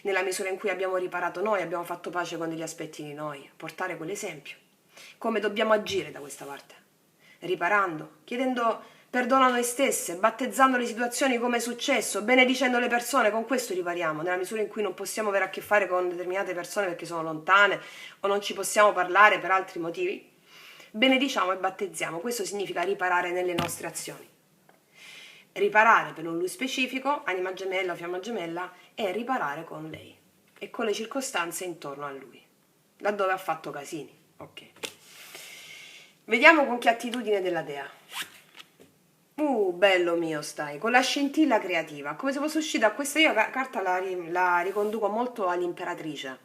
Nella misura in cui abbiamo riparato noi, abbiamo fatto pace con degli aspetti di noi, portare quell'esempio. Come dobbiamo agire da questa parte? Riparando, chiedendo perdono a noi stesse, battezzando le situazioni come è successo, benedicendo le persone, con questo ripariamo, nella misura in cui non possiamo avere a che fare con determinate persone perché sono lontane o non ci possiamo parlare per altri motivi. Benediciamo e battezziamo, questo significa riparare nelle nostre azioni. riparare per un lui specifico, anima gemella o fiamma gemella, e riparare con lei e con le circostanze intorno a lui, laddove ha fatto casini. Ok. Vediamo con che attitudine della dea. Bello mio stai, con la scintilla creativa. Come se fosse uscita questa, io carta la riconduco molto all'imperatrice,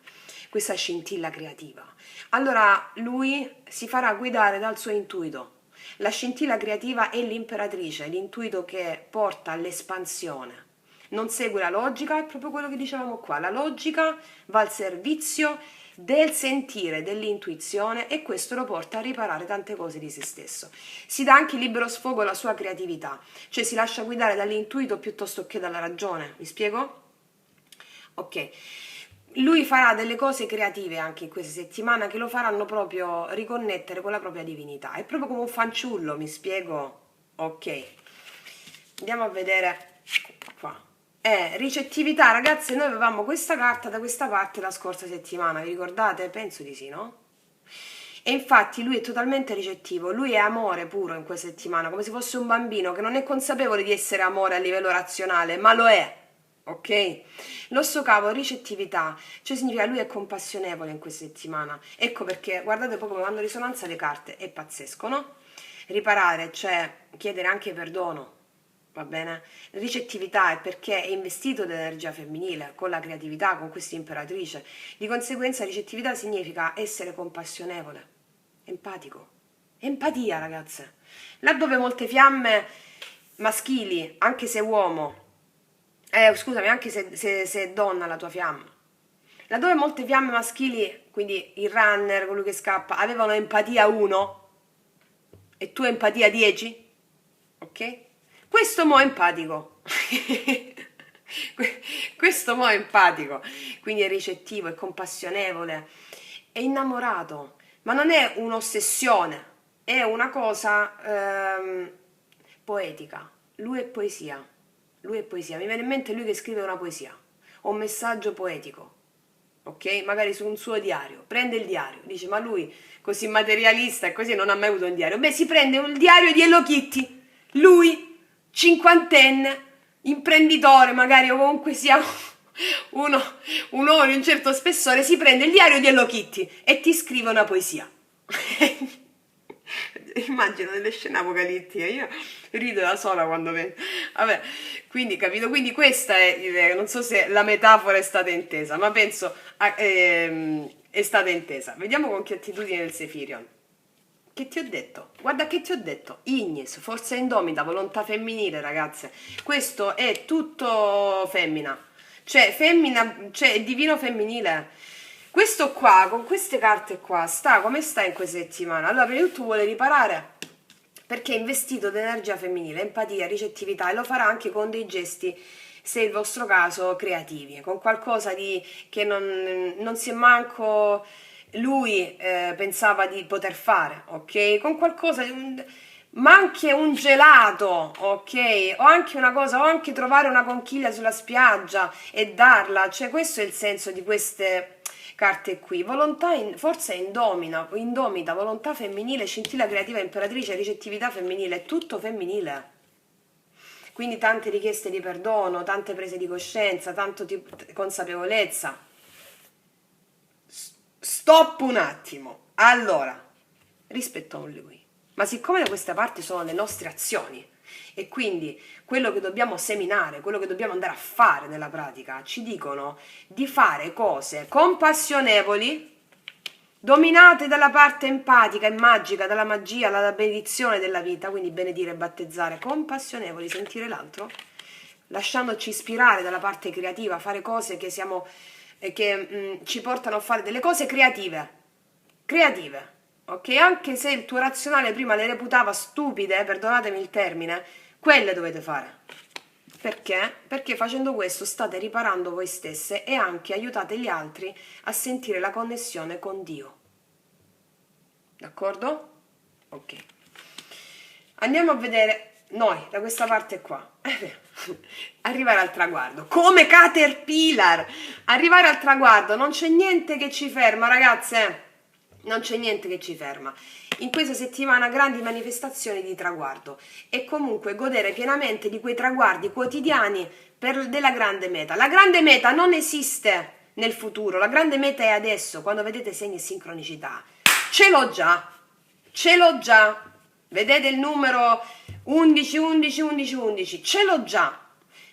questa scintilla creativa. Allora lui si farà guidare dal suo intuito. La scintilla creativa è l'imperatrice, l'intuito che porta all'espansione. Non segue la logica, è proprio quello che dicevamo qua. La logica va al servizio del sentire, dell'intuizione, e questo lo porta a riparare tante cose di se stesso. Si dà anche libero sfogo alla sua creatività, cioè si lascia guidare dall'intuito piuttosto che dalla ragione. Mi spiego? Ok. Lui farà delle cose creative anche in questa settimana che lo faranno proprio riconnettere con la propria divinità. È proprio come un fanciullo, mi spiego? Ok. Andiamo a vedere qua. Ricettività, ragazze, noi avevamo questa carta da questa parte la scorsa settimana, vi ricordate? Penso di sì, no? E infatti lui è totalmente ricettivo, lui è amore puro in questa settimana, come se fosse un bambino che non è consapevole di essere amore a livello razionale, ma lo è, ok? L'osso cavo, ricettività, cioè significa lui è compassionevole in questa settimana. Ecco perché, guardate poi come vanno risonanza le carte, è pazzesco, no? Riparare, cioè chiedere anche perdono. Va bene? Ricettività è perché è investito dell'energia femminile, con la creatività, con questa imperatrice. Di conseguenza ricettività significa essere compassionevole, empatico. Empatia, ragazze. Laddove molte fiamme maschili, anche se uomo, scusami, anche se è donna la tua fiamma, laddove molte fiamme maschili, quindi il runner, colui che scappa, avevano empatia 1 e tu empatia 10, ok? Questo mo' è empatico. Questo mo' è empatico, quindi è ricettivo, è compassionevole, è innamorato, ma non è un'ossessione, è una cosa poetica. Lui è poesia, lui è poesia. Mi viene in mente lui che scrive una poesia, o un messaggio poetico, ok? Magari su un suo diario, prende il diario, dice ma lui così materialista e così non ha mai avuto un diario. Beh, si prende un diario di Hello Kitty, lui cinquantenne, imprenditore magari, o comunque sia uno di un certo spessore, si prende il diario di Hello Kitty e ti scrive una poesia. Immagino delle scene apocalittiche, io rido da sola quando vedo. Vabbè, quindi capito, quindi questa è, non so se la metafora è stata intesa, ma penso è stata intesa. Vediamo con che attitudine il Sefirion. Che ti ho detto? Guarda che ti ho detto. Ignis, forza indomita, volontà femminile, ragazze. Questo è tutto femmina. Cioè, femmina, cioè, è divino femminile. Questo qua, con queste carte qua, sta come sta in questa settimana? Allora, prima di tutto vuole riparare perché è investito di energia femminile, empatia, ricettività, e lo farà anche con dei gesti, se è il vostro caso, creativi, con qualcosa che non si è manco lui pensava di poter fare, ok? Con qualcosa ma anche un gelato, ok? O anche una cosa, o anche trovare una conchiglia sulla spiaggia e darla, cioè questo è il senso di queste carte qui. Volontà, forza indomita, volontà femminile, scintilla creativa, imperatrice, ricettività femminile, è tutto femminile. Quindi tante richieste di perdono, tante prese di coscienza, tanto consapevolezza. Stop un attimo. Allora, rispetto a lui. Ma siccome da questa parte sono le nostre azioni e quindi quello che dobbiamo seminare, quello che dobbiamo andare a fare nella pratica, ci dicono di fare cose compassionevoli, dominate dalla parte empatica e magica, dalla magia, dalla benedizione della vita, quindi benedire, battezzare, compassionevoli, sentire l'altro, lasciandoci ispirare dalla parte creativa, fare cose che ci portano a fare delle cose creative, ok? Anche se il tuo razionale prima le reputava stupide, perdonatemi il termine, quelle dovete fare. Perché? Perché facendo questo state riparando voi stesse e anche aiutate gli altri a sentire la connessione con Dio. D'accordo? Ok. Andiamo a vedere noi, da questa parte qua. Arrivare al traguardo. Come Caterpillar! Arrivare al traguardo, non c'è niente che ci ferma, ragazze. Non c'è niente che ci ferma. In questa settimana grandi manifestazioni di traguardo e comunque godere pienamente di quei traguardi quotidiani della grande meta. La grande meta non esiste nel futuro, la grande meta è adesso, quando vedete segni e sincronicità. Ce l'ho già, ce l'ho già. Vedete il numero 11, 11, 11, 11, ce l'ho già.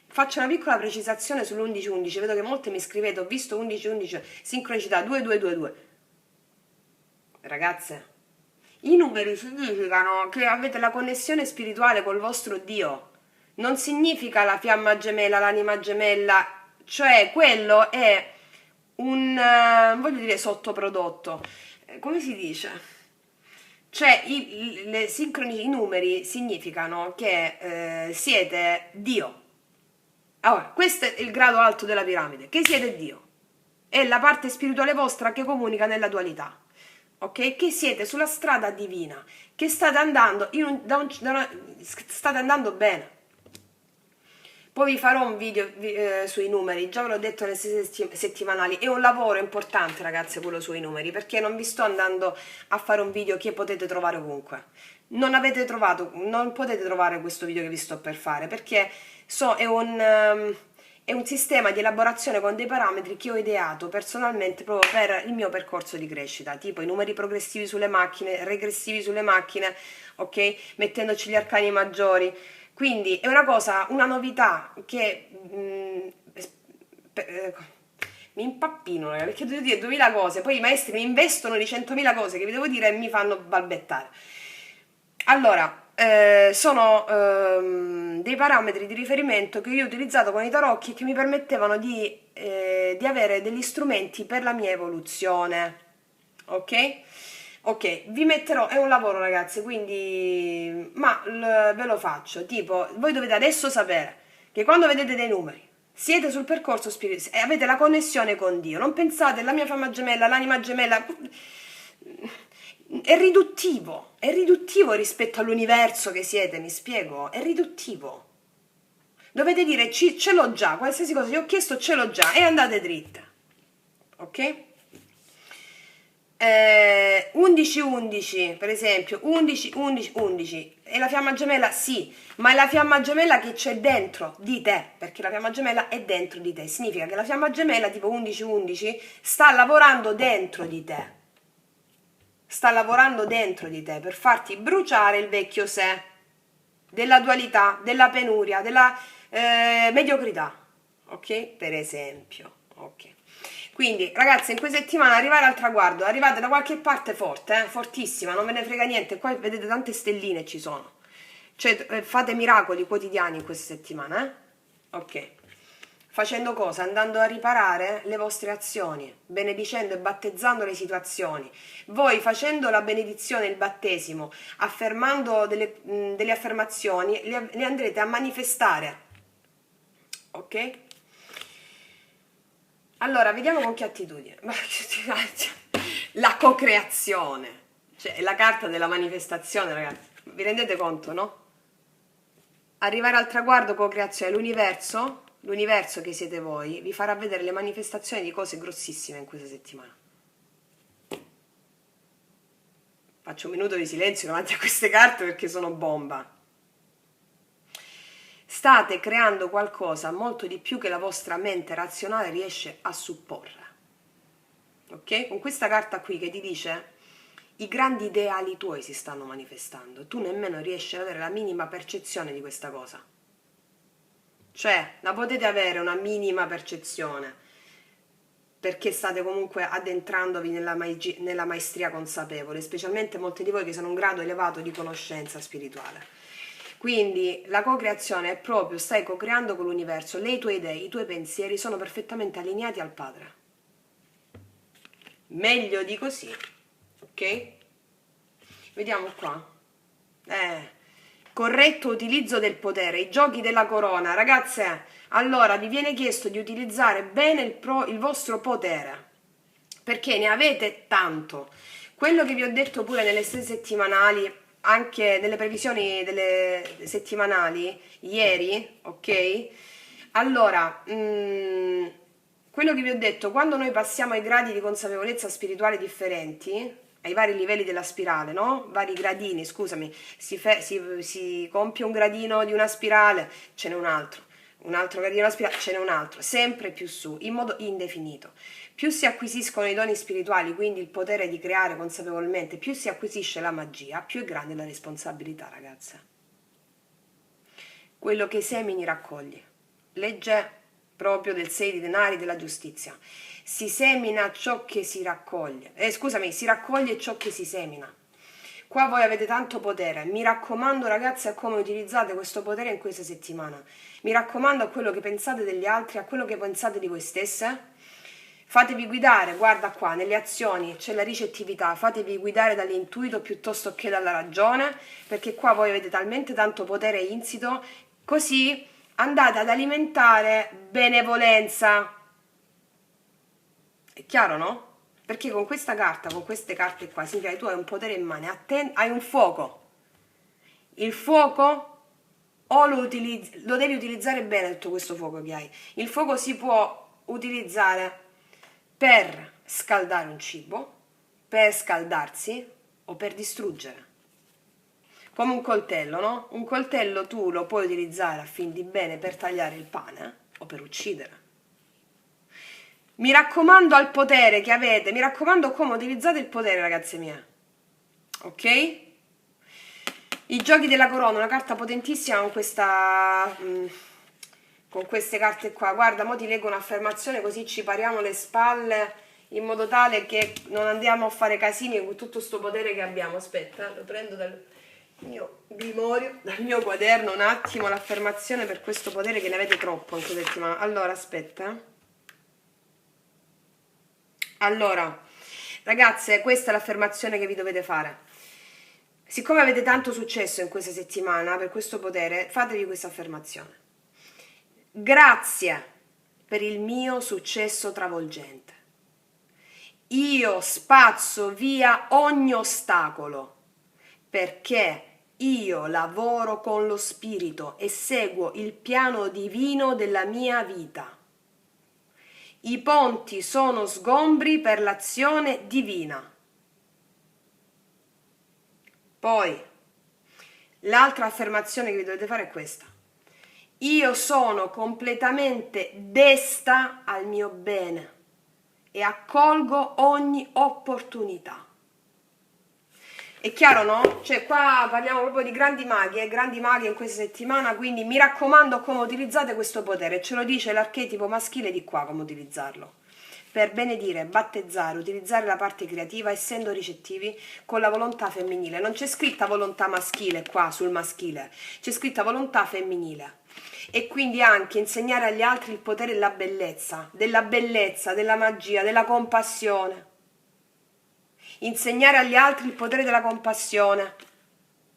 Faccio una piccola precisazione sull'11-11, vedo che molte mi scrivete, ho visto 11-11, sincronicità 2-2-2-2. Ragazze, i numeri significano che avete la connessione spirituale col vostro Dio. Non significa la fiamma gemella, l'anima gemella, cioè quello è un, voglio dire, sottoprodotto. Come si dice? Cioè i numeri significano che siete Dio. Allora, questo è il grado alto della piramide, che siete Dio. È la parte spirituale vostra che comunica nella dualità. Ok? Che siete sulla strada divina, che state andando, state andando bene. Poi vi farò un video sui numeri, già ve l'ho detto nelle settimanali, è un lavoro importante ragazze quello sui numeri, perché non vi sto andando a fare un video che potete trovare ovunque. Non potete trovare questo video che vi sto per fare, perché è un sistema di elaborazione con dei parametri che ho ideato personalmente proprio per il mio percorso di crescita, tipo i numeri progressivi sulle macchine, regressivi sulle macchine, ok? Mettendoci gli arcani maggiori. Quindi è una novità che mi impappino, perché devo dire 2000 cose, poi i maestri mi investono di 100.000 cose che vi devo dire e mi fanno balbettare. Allora, sono dei parametri di riferimento che io ho utilizzato con i tarocchi che mi permettevano di avere degli strumenti per la mia evoluzione, ok? Ok, vi metterò, è un lavoro ragazzi, quindi, ve lo faccio, tipo, voi dovete adesso sapere che quando vedete dei numeri, siete sul percorso spirituale e avete la connessione con Dio, non pensate la mia fiamma gemella, l'anima gemella, è riduttivo rispetto all'universo che siete, mi spiego, è riduttivo. Dovete dire ce l'ho già, qualsiasi cosa vi ho chiesto ce l'ho già e andate dritte, ok? 11-11 per esempio, 11-11-11 è la fiamma gemella? Sì, ma è la fiamma gemella che c'è dentro di te, perché la fiamma gemella è dentro di te, significa che la fiamma gemella tipo 11-11 sta lavorando dentro di te, per farti bruciare il vecchio sé della dualità, della penuria, della mediocrità, ok? Per esempio, ok. Quindi ragazzi in questa settimana arrivare al traguardo, arrivate da qualche parte forte, fortissima, non ve ne frega niente, qua vedete tante stelline ci sono, cioè fate miracoli quotidiani in questa settimana, ok, facendo cosa? Andando a riparare le vostre azioni, benedicendo e battezzando le situazioni, voi facendo la benedizione, il battesimo, affermando delle affermazioni, le andrete a manifestare, ok? Allora, vediamo con che attitudine. La co-creazione, cioè è la carta della manifestazione, ragazzi. Vi rendete conto, no? Arrivare al traguardo co-creazione, l'universo che siete voi, vi farà vedere le manifestazioni di cose grossissime in questa settimana. Faccio un minuto di silenzio davanti a queste carte perché sono bomba. State creando qualcosa molto di più che la vostra mente razionale riesce a supporre. Ok? Con questa carta qui che ti dice i grandi ideali tuoi si stanno manifestando, tu nemmeno riesci ad avere la minima percezione di questa cosa. Cioè, la potete avere una minima percezione, perché state comunque addentrandovi nella maestria consapevole, specialmente molti di voi che sono in un grado elevato di conoscenza spirituale. Quindi la co-creazione è proprio, stai co-creando con l'universo, le tue idee, i tuoi pensieri sono perfettamente allineati al Padre. Meglio di così, ok? Vediamo qua. Corretto utilizzo del potere, i giochi della corona. Ragazze, allora vi viene chiesto di utilizzare bene il vostro potere, perché ne avete tanto. Quello che vi ho detto pure nelle stesse settimanali, anche nelle previsioni delle settimanali, ieri, ok? Allora, quello che vi ho detto, quando noi passiamo ai gradi di consapevolezza spirituale differenti, ai vari livelli della spirale, no? Vari gradini, scusami, si compie un gradino di una spirale, ce n'è un altro gradino della spirale, ce n'è un altro, sempre più su, in modo indefinito. Più si acquisiscono i doni spirituali, quindi il potere di creare consapevolmente, più si acquisisce la magia, più è grande la responsabilità, ragazze. Quello che semini raccogli. Legge proprio del 6 di denari della giustizia. Si semina ciò che si raccoglie. Si raccoglie ciò che si semina. Qua voi avete tanto potere. Mi raccomando, ragazzi, a come utilizzate questo potere in questa settimana. Mi raccomando a quello che pensate degli altri, a quello che pensate di voi stesse. Fatevi guidare, guarda qua, nelle azioni c'è la ricettività, fatevi guidare dall'intuito piuttosto che dalla ragione, perché qua voi avete talmente tanto potere insito, così andate ad alimentare benevolenza. È chiaro, no? Perché con questa carta, con queste carte qua, significa che tu hai un potere in mano, hai un fuoco. Il fuoco o lo devi utilizzare bene tutto questo fuoco che hai. Il fuoco si può utilizzare per scaldare un cibo, per scaldarsi o per distruggere. Come un coltello, no? Un coltello tu lo puoi utilizzare a fin di bene per tagliare il pane o per uccidere. Mi raccomando al potere che avete, mi raccomando come utilizzate il potere, ragazze mie. Ok? I giochi della corona, una carta potentissima con questa... con queste carte qua. Guarda, mo ti leggo un'affermazione così ci pariamo le spalle in modo tale che non andiamo a fare casini con tutto sto potere che abbiamo. Aspetta, lo prendo dal mio grimorio, dal mio quaderno un attimo l'affermazione per questo potere che ne avete troppo in questa settimana. Allora, aspetta. Allora, ragazze, questa è l'affermazione che vi dovete fare. Siccome avete tanto successo in questa settimana per questo potere, fatevi questa affermazione. Grazie per il mio successo travolgente. Io spazzo via ogni ostacolo perché io lavoro con lo spirito e seguo il piano divino della mia vita. I ponti sono sgombri per l'azione divina. Poi, l'altra affermazione che vi dovete fare è questa. Io sono completamente desta al mio bene e accolgo ogni opportunità. È chiaro, no? Cioè qua parliamo proprio di grandi maghi in questa settimana, quindi mi raccomando come utilizzate questo potere, ce lo dice l'archetipo maschile di qua come utilizzarlo. Per benedire, battezzare, utilizzare la parte creativa essendo ricettivi con la volontà femminile. Non c'è scritta volontà maschile qua sul maschile, c'è scritta volontà femminile. E quindi anche insegnare agli altri il potere della bellezza, della magia, della compassione. Insegnare agli altri il potere della compassione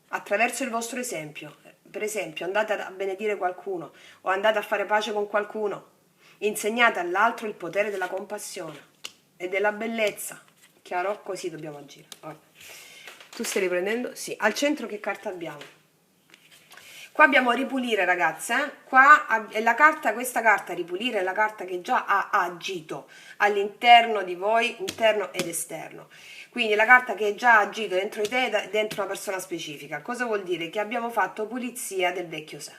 attraverso il vostro esempio. Per esempio, andate a benedire qualcuno o andate a fare pace con qualcuno. Insegnate all'altro il potere della compassione e della bellezza. Chiaro? Così dobbiamo agire. Ora, tu stai riprendendo? Sì. Al centro che carta abbiamo? Qua abbiamo ripulire, ragazze. Qua è la carta, questa carta ripulire è la carta che già ha agito all'interno di voi, interno ed esterno. Quindi la carta che già ha agito dentro di te e dentro una persona specifica. Cosa vuol dire? Che abbiamo fatto pulizia del vecchio sé.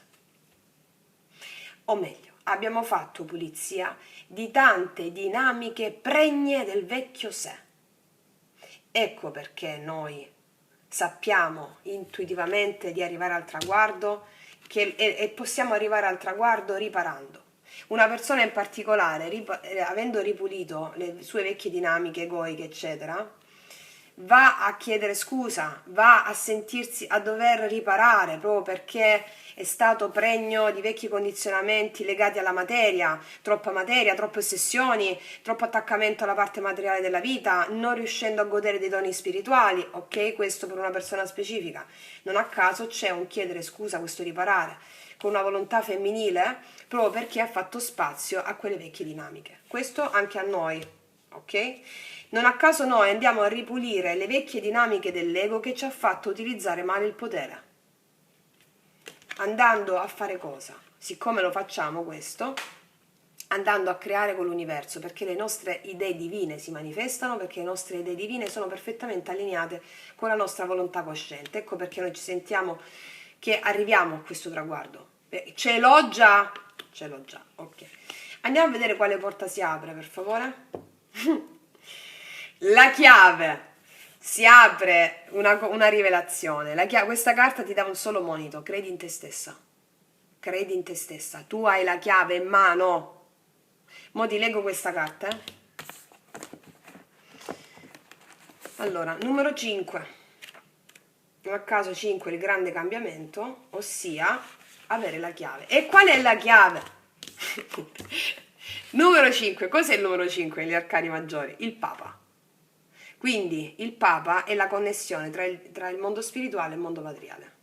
O meglio, abbiamo fatto pulizia di tante dinamiche pregne del vecchio sé. Ecco perché noi sappiamo intuitivamente di arrivare al traguardo e possiamo arrivare al traguardo riparando. Una persona in particolare, avendo ripulito le sue vecchie dinamiche egoiche, eccetera, va a chiedere scusa, va a sentirsi a dover riparare proprio perché è stato pregno di vecchi condizionamenti legati alla materia, troppe ossessioni, troppo attaccamento alla parte materiale della vita, non riuscendo a godere dei doni spirituali, ok? Questo per una persona specifica. Non a caso c'è un chiedere scusa, questo riparare, con una volontà femminile, proprio perché ha fatto spazio a quelle vecchie dinamiche. Questo anche a noi, ok? Non a caso noi andiamo a ripulire le vecchie dinamiche dell'ego che ci ha fatto utilizzare male il potere. Andando a fare cosa? Siccome lo facciamo questo, andando a creare con l'universo, perché le nostre idee divine si manifestano, perché le nostre idee divine sono perfettamente allineate con la nostra volontà cosciente. Ecco perché noi ci sentiamo che arriviamo a questo traguardo. Ce l'ho già, ok. Andiamo a vedere quale porta si apre, per favore. La chiave. Si apre una rivelazione. Questa carta ti dà un solo monito: credi in te stessa. Credi in te stessa. Tu hai la chiave in mano. Mo ti leggo questa carta. Allora, numero 5. Non a caso 5, il grande cambiamento, ossia avere la chiave. E qual è la chiave? Numero 5. Cos'è il numero 5 negli arcani maggiori? Il Papa. Quindi il Papa è la connessione tra il mondo spirituale e il mondo materiale.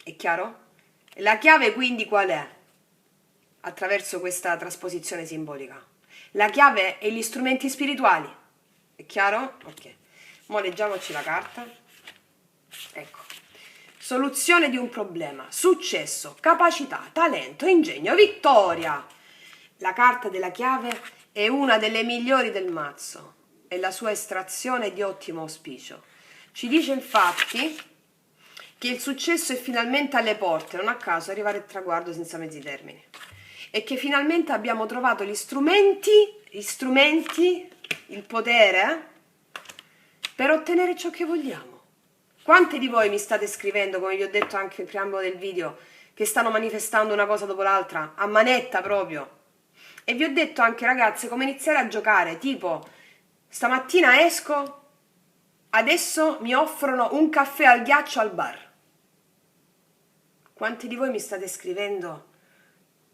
È chiaro? La chiave quindi qual è? Attraverso questa trasposizione simbolica. La chiave è gli strumenti spirituali. È chiaro? Ok. Mo leggiamoci la carta. Ecco. Soluzione di un problema, successo, capacità, talento, ingegno, vittoria. La carta della chiave è una delle migliori del mazzo e la sua estrazione è di ottimo auspicio. Ci dice infatti che il successo è finalmente alle porte, non a caso arrivare al traguardo senza mezzi termini, e che finalmente abbiamo trovato gli strumenti, il potere per ottenere ciò che vogliamo. Quante di voi mi state scrivendo, come vi ho detto anche nel preambolo del video, che stanno manifestando una cosa dopo l'altra, a manetta proprio? E vi ho detto anche, ragazze, come iniziare a giocare, tipo, stamattina esco, adesso mi offrono un caffè al ghiaccio al bar. Quanti di voi mi state scrivendo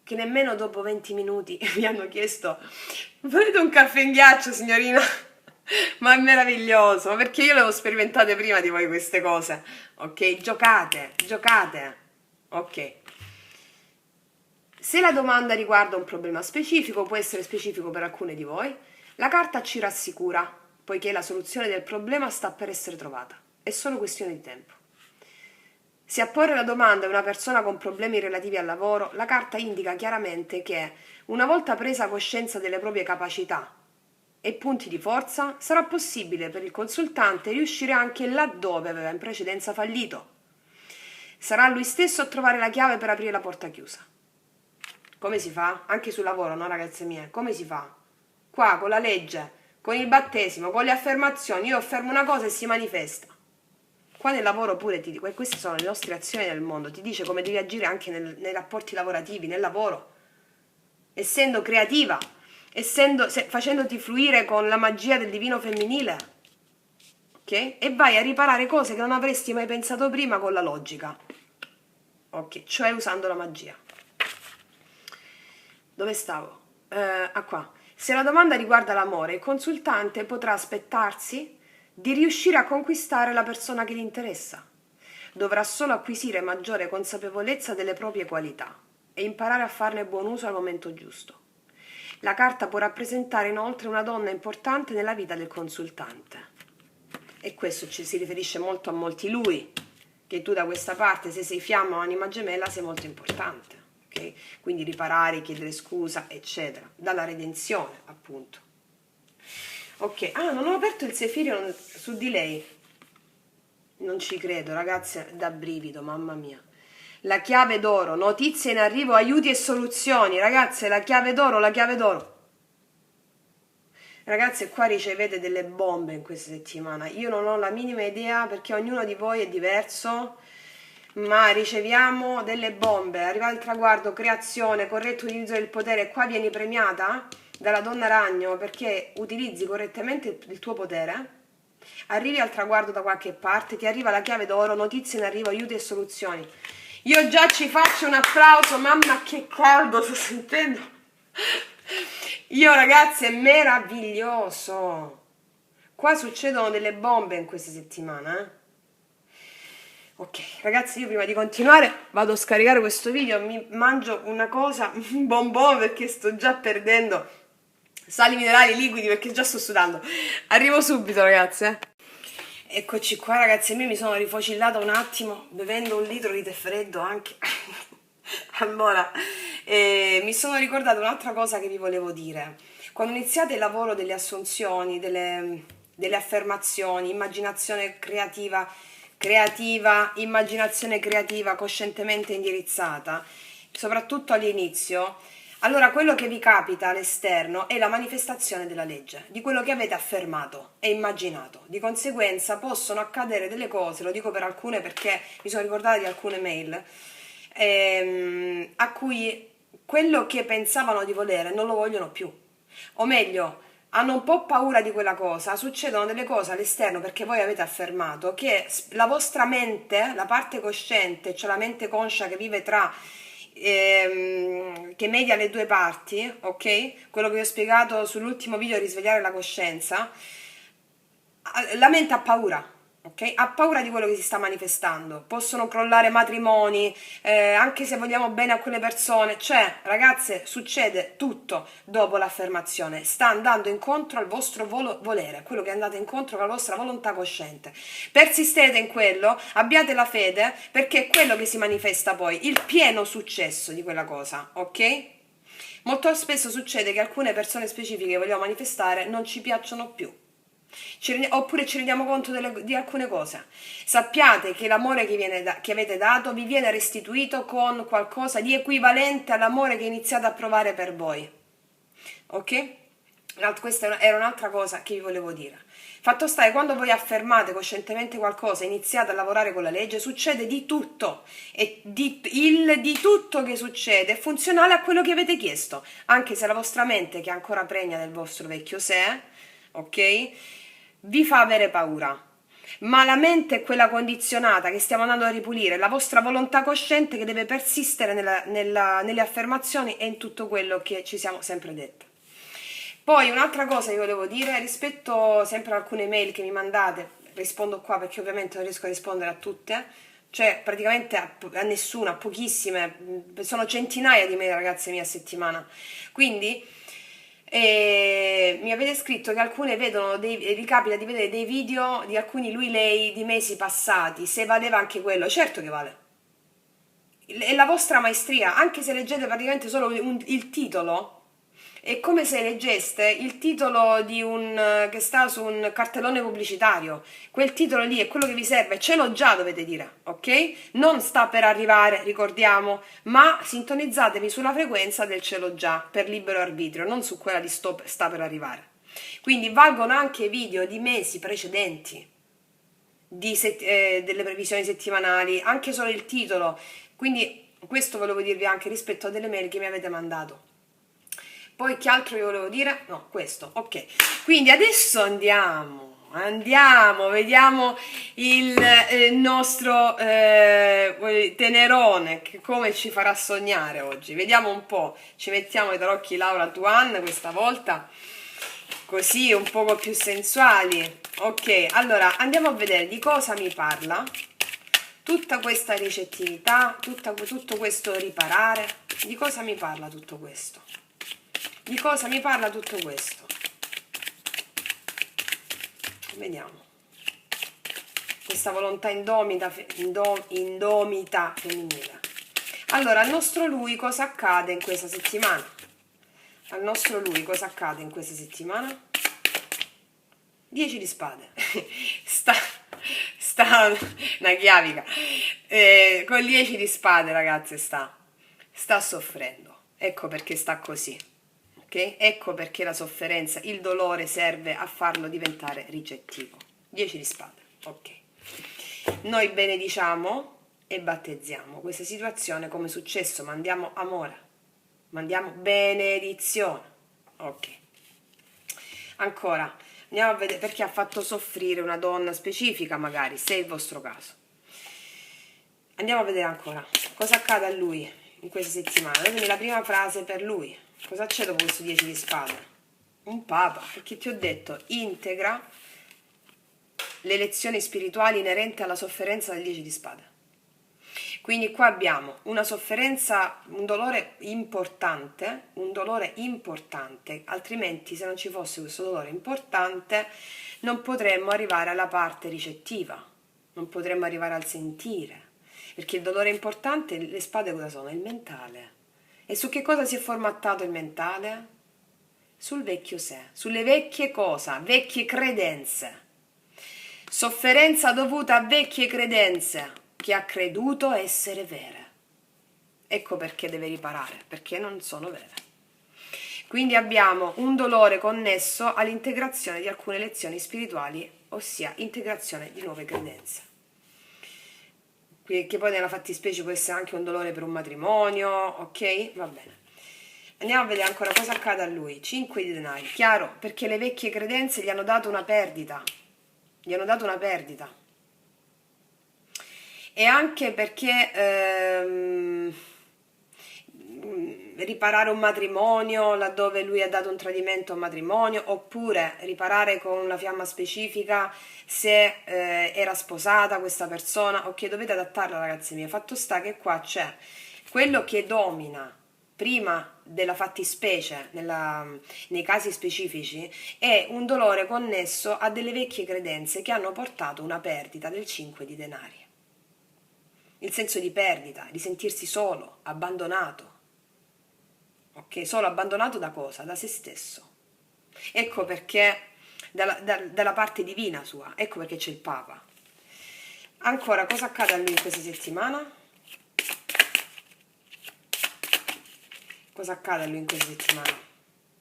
che nemmeno dopo 20 minuti mi hanno chiesto: volete un caffè in ghiaccio, signorina? Ma è meraviglioso, perché io le ho sperimentate prima di voi queste cose, ok? Giocate, ok? Se la domanda riguarda un problema specifico, può essere specifico per alcune di voi, la carta ci rassicura, poiché la soluzione del problema sta per essere trovata, è solo questione di tempo. Se a porre la domanda è una persona con problemi relativi al lavoro, la carta indica chiaramente che, una volta presa coscienza delle proprie capacità e punti di forza, sarà possibile per il consultante riuscire anche laddove aveva in precedenza fallito. Sarà lui stesso a trovare la chiave per aprire la porta chiusa. Come si fa? Anche sul lavoro, no ragazze mie? Come si fa? Qua, con la legge, con il battesimo, con le affermazioni, io affermo una cosa e si manifesta. Qua nel lavoro pure ti dico, e queste sono le nostre azioni nel mondo, ti dice come devi agire anche nei rapporti lavorativi, nel lavoro. Essendo creativa, facendoti fluire con la magia del divino femminile, ok? E vai a riparare cose che non avresti mai pensato prima con la logica, ok? Cioè usando la magia. Dove stavo? Qua. Se la domanda riguarda l'amore, il consultante potrà aspettarsi di riuscire a conquistare la persona che gli interessa. Dovrà solo acquisire maggiore consapevolezza delle proprie qualità e imparare a farne buon uso al momento giusto. La carta può rappresentare inoltre una donna importante nella vita del consultante. E questo ci si riferisce molto a molti lui, che tu da questa parte, se sei fiamma o anima gemella, sei molto importante. Okay? Quindi riparare, chiedere scusa, eccetera. Dalla redenzione, appunto. Ok, non ho aperto il Sefirio su di lei. Non ci credo, ragazze, da brivido, mamma mia. La chiave d'oro, notizie in arrivo, aiuti e soluzioni. Ragazze, la chiave d'oro, la chiave d'oro. Ragazze, qua ricevete delle bombe in questa settimana. Io non ho la minima idea perché ognuno di voi è diverso, ma riceviamo delle bombe. Arriva al traguardo, creazione, corretto utilizzo del potere. Qua vieni premiata dalla donna ragno perché utilizzi correttamente il tuo potere. Arrivi al traguardo da qualche parte, ti arriva la chiave d'oro, notizie in arrivo, aiuti e soluzioni. Io già ci faccio un applauso, mamma che caldo sto sentendo. Io ragazzi, è meraviglioso. Qua succedono delle bombe in questa settimana, Ok, ragazzi, io prima di continuare vado a scaricare questo video, mi mangio una cosa, un bonbon perché sto già perdendo sali minerali liquidi perché già sto sudando. Arrivo subito, ragazze. Eccoci qua, ragazzi, io mi sono rifocillata un attimo bevendo un litro di tè freddo anche. Allora, Mi sono ricordata un'altra cosa che vi volevo dire. Quando iniziate il lavoro delle assunzioni, delle affermazioni, immaginazione creativa, immaginazione creativa coscientemente indirizzata, soprattutto all'inizio, allora quello che vi capita all'esterno è la manifestazione della legge, di quello che avete affermato e immaginato. Di conseguenza possono accadere delle cose, lo dico per alcune perché mi sono ricordata di alcune mail, a cui quello che pensavano di volere non lo vogliono più. O meglio, hanno un po' paura di quella cosa, succedono delle cose all'esterno perché voi avete affermato che la vostra mente, la parte cosciente, cioè la mente conscia che vive tra, che media le due parti, ok? Quello che vi ho spiegato sull'ultimo video, risvegliare la coscienza, la mente ha paura. Ok? Ha paura di quello che si sta manifestando, possono crollare matrimoni, anche se vogliamo bene a quelle persone, cioè ragazze succede tutto dopo l'affermazione, sta andando incontro al vostro volere, quello che è andato incontro con la vostra volontà cosciente. Persistete in quello, abbiate la fede, perché è quello che si manifesta poi, il pieno successo di quella cosa, ok? Molto spesso succede che alcune persone specifiche che vogliamo manifestare non ci piacciono più. Oppure ci rendiamo conto di alcune cose. Sappiate che l'amore che avete dato vi viene restituito con qualcosa di equivalente all'amore che iniziate a provare per voi. Ok? Questa era un'altra cosa che vi volevo dire. Fatto sta che quando voi affermate coscientemente qualcosa, iniziate a lavorare con la legge, succede di tutto. E di tutto che succede è funzionale a quello che avete chiesto. Anche se la vostra mente, che è ancora pregna del vostro vecchio sé, ok? Vi fa avere paura. Ma la mente è quella condizionata che stiamo andando a ripulire, la vostra volontà cosciente che deve persistere nelle affermazioni e in tutto quello che ci siamo sempre detti. Poi un'altra cosa che volevo dire, rispetto sempre ad alcune mail che mi mandate, rispondo qua perché ovviamente non riesco a rispondere a tutte, cioè praticamente a nessuna, a pochissime, sono centinaia di mail ragazze mie a settimana, quindi mi avete scritto che alcune vedono vi capita di vedere dei video di alcuni lui-lei di mesi passati, se valeva anche quello, certo che vale, è la vostra maestria, anche se leggete praticamente solo il titolo, è come se leggeste il titolo di che sta su un cartellone pubblicitario. Quel titolo lì è quello che vi serve, ce l'ho già, dovete dire, ok? Non sta per arrivare, ricordiamo, ma sintonizzatevi sulla frequenza del ce l'ho già per libero arbitrio, non su quella di sta per arrivare. Quindi valgono anche video di mesi precedenti, delle previsioni settimanali, anche solo il titolo. Quindi questo volevo dirvi anche rispetto a delle mail che mi avete mandato. Poi che altro vi volevo dire? No, questo, ok. Quindi adesso andiamo, vediamo il nostro Tenerone, che come ci farà sognare oggi. Vediamo un po', ci mettiamo i tarocchi Laura Tuan questa volta, così un poco più sensuali. Ok, allora andiamo a vedere di cosa mi parla tutta questa ricettività, tutto questo riparare. Di cosa mi parla tutto questo? Di cosa mi parla tutto questo? Vediamo. Questa volontà indomita femminile. Allora, al nostro lui cosa accade in questa settimana? Al nostro lui cosa accade in questa settimana? 10 di spade. sta una chiavica. Con 10 di spade, ragazze, sta soffrendo. Ecco perché sta così. Okay? Ecco perché la sofferenza, il dolore serve a farlo diventare ricettivo. 10 di spade, ok. Noi benediciamo e battezziamo questa situazione come successo, mandiamo amore, mandiamo benedizione, ok. Ancora, andiamo a vedere perché ha fatto soffrire una donna specifica, magari, se è il vostro caso. Andiamo a vedere ancora cosa accade a lui in questa settimana. Datemi la prima frase per lui. Cosa c'è dopo questo 10 di spade? Un papa, perché ti ho detto, integra le lezioni spirituali inerenti alla sofferenza del 10 di spade. Quindi qua abbiamo una sofferenza, un dolore importante, altrimenti se non ci fosse questo dolore importante non potremmo arrivare alla parte ricettiva, non potremmo arrivare al sentire, perché il dolore importante, le spade cosa sono? Il mentale. E su che cosa si è formattato il mentale? Sul vecchio sé, sulle vecchie cosa, vecchie credenze. Sofferenza dovuta a vecchie credenze che ha creduto essere vere. Ecco perché deve riparare, perché non sono vere. Quindi abbiamo un dolore connesso all'integrazione di alcune lezioni spirituali, ossia integrazione di nuove credenze. Che poi nella fattispecie può essere anche un dolore per un matrimonio, ok? Va bene. Andiamo a vedere ancora cosa accade a lui. 5 di denari, chiaro, perché le vecchie credenze gli hanno dato una perdita. Gli hanno dato una perdita. E anche perché riparare un matrimonio laddove lui ha dato un tradimento a un matrimonio, oppure riparare con la fiamma specifica se era sposata questa persona. Ok, dovete adattarla, ragazzi miei. Fatto sta che qua c'è quello che domina prima della fattispecie nei casi specifici è un dolore connesso a delle vecchie credenze che hanno portato una perdita del 5 di denari. Il senso di perdita, di sentirsi solo, abbandonato. Ok, solo abbandonato da cosa? Da se stesso. Ecco perché dalla parte divina sua, ecco perché c'è il Papa. Ancora, cosa accade a lui in questa settimana? Cosa accade a lui in questa settimana?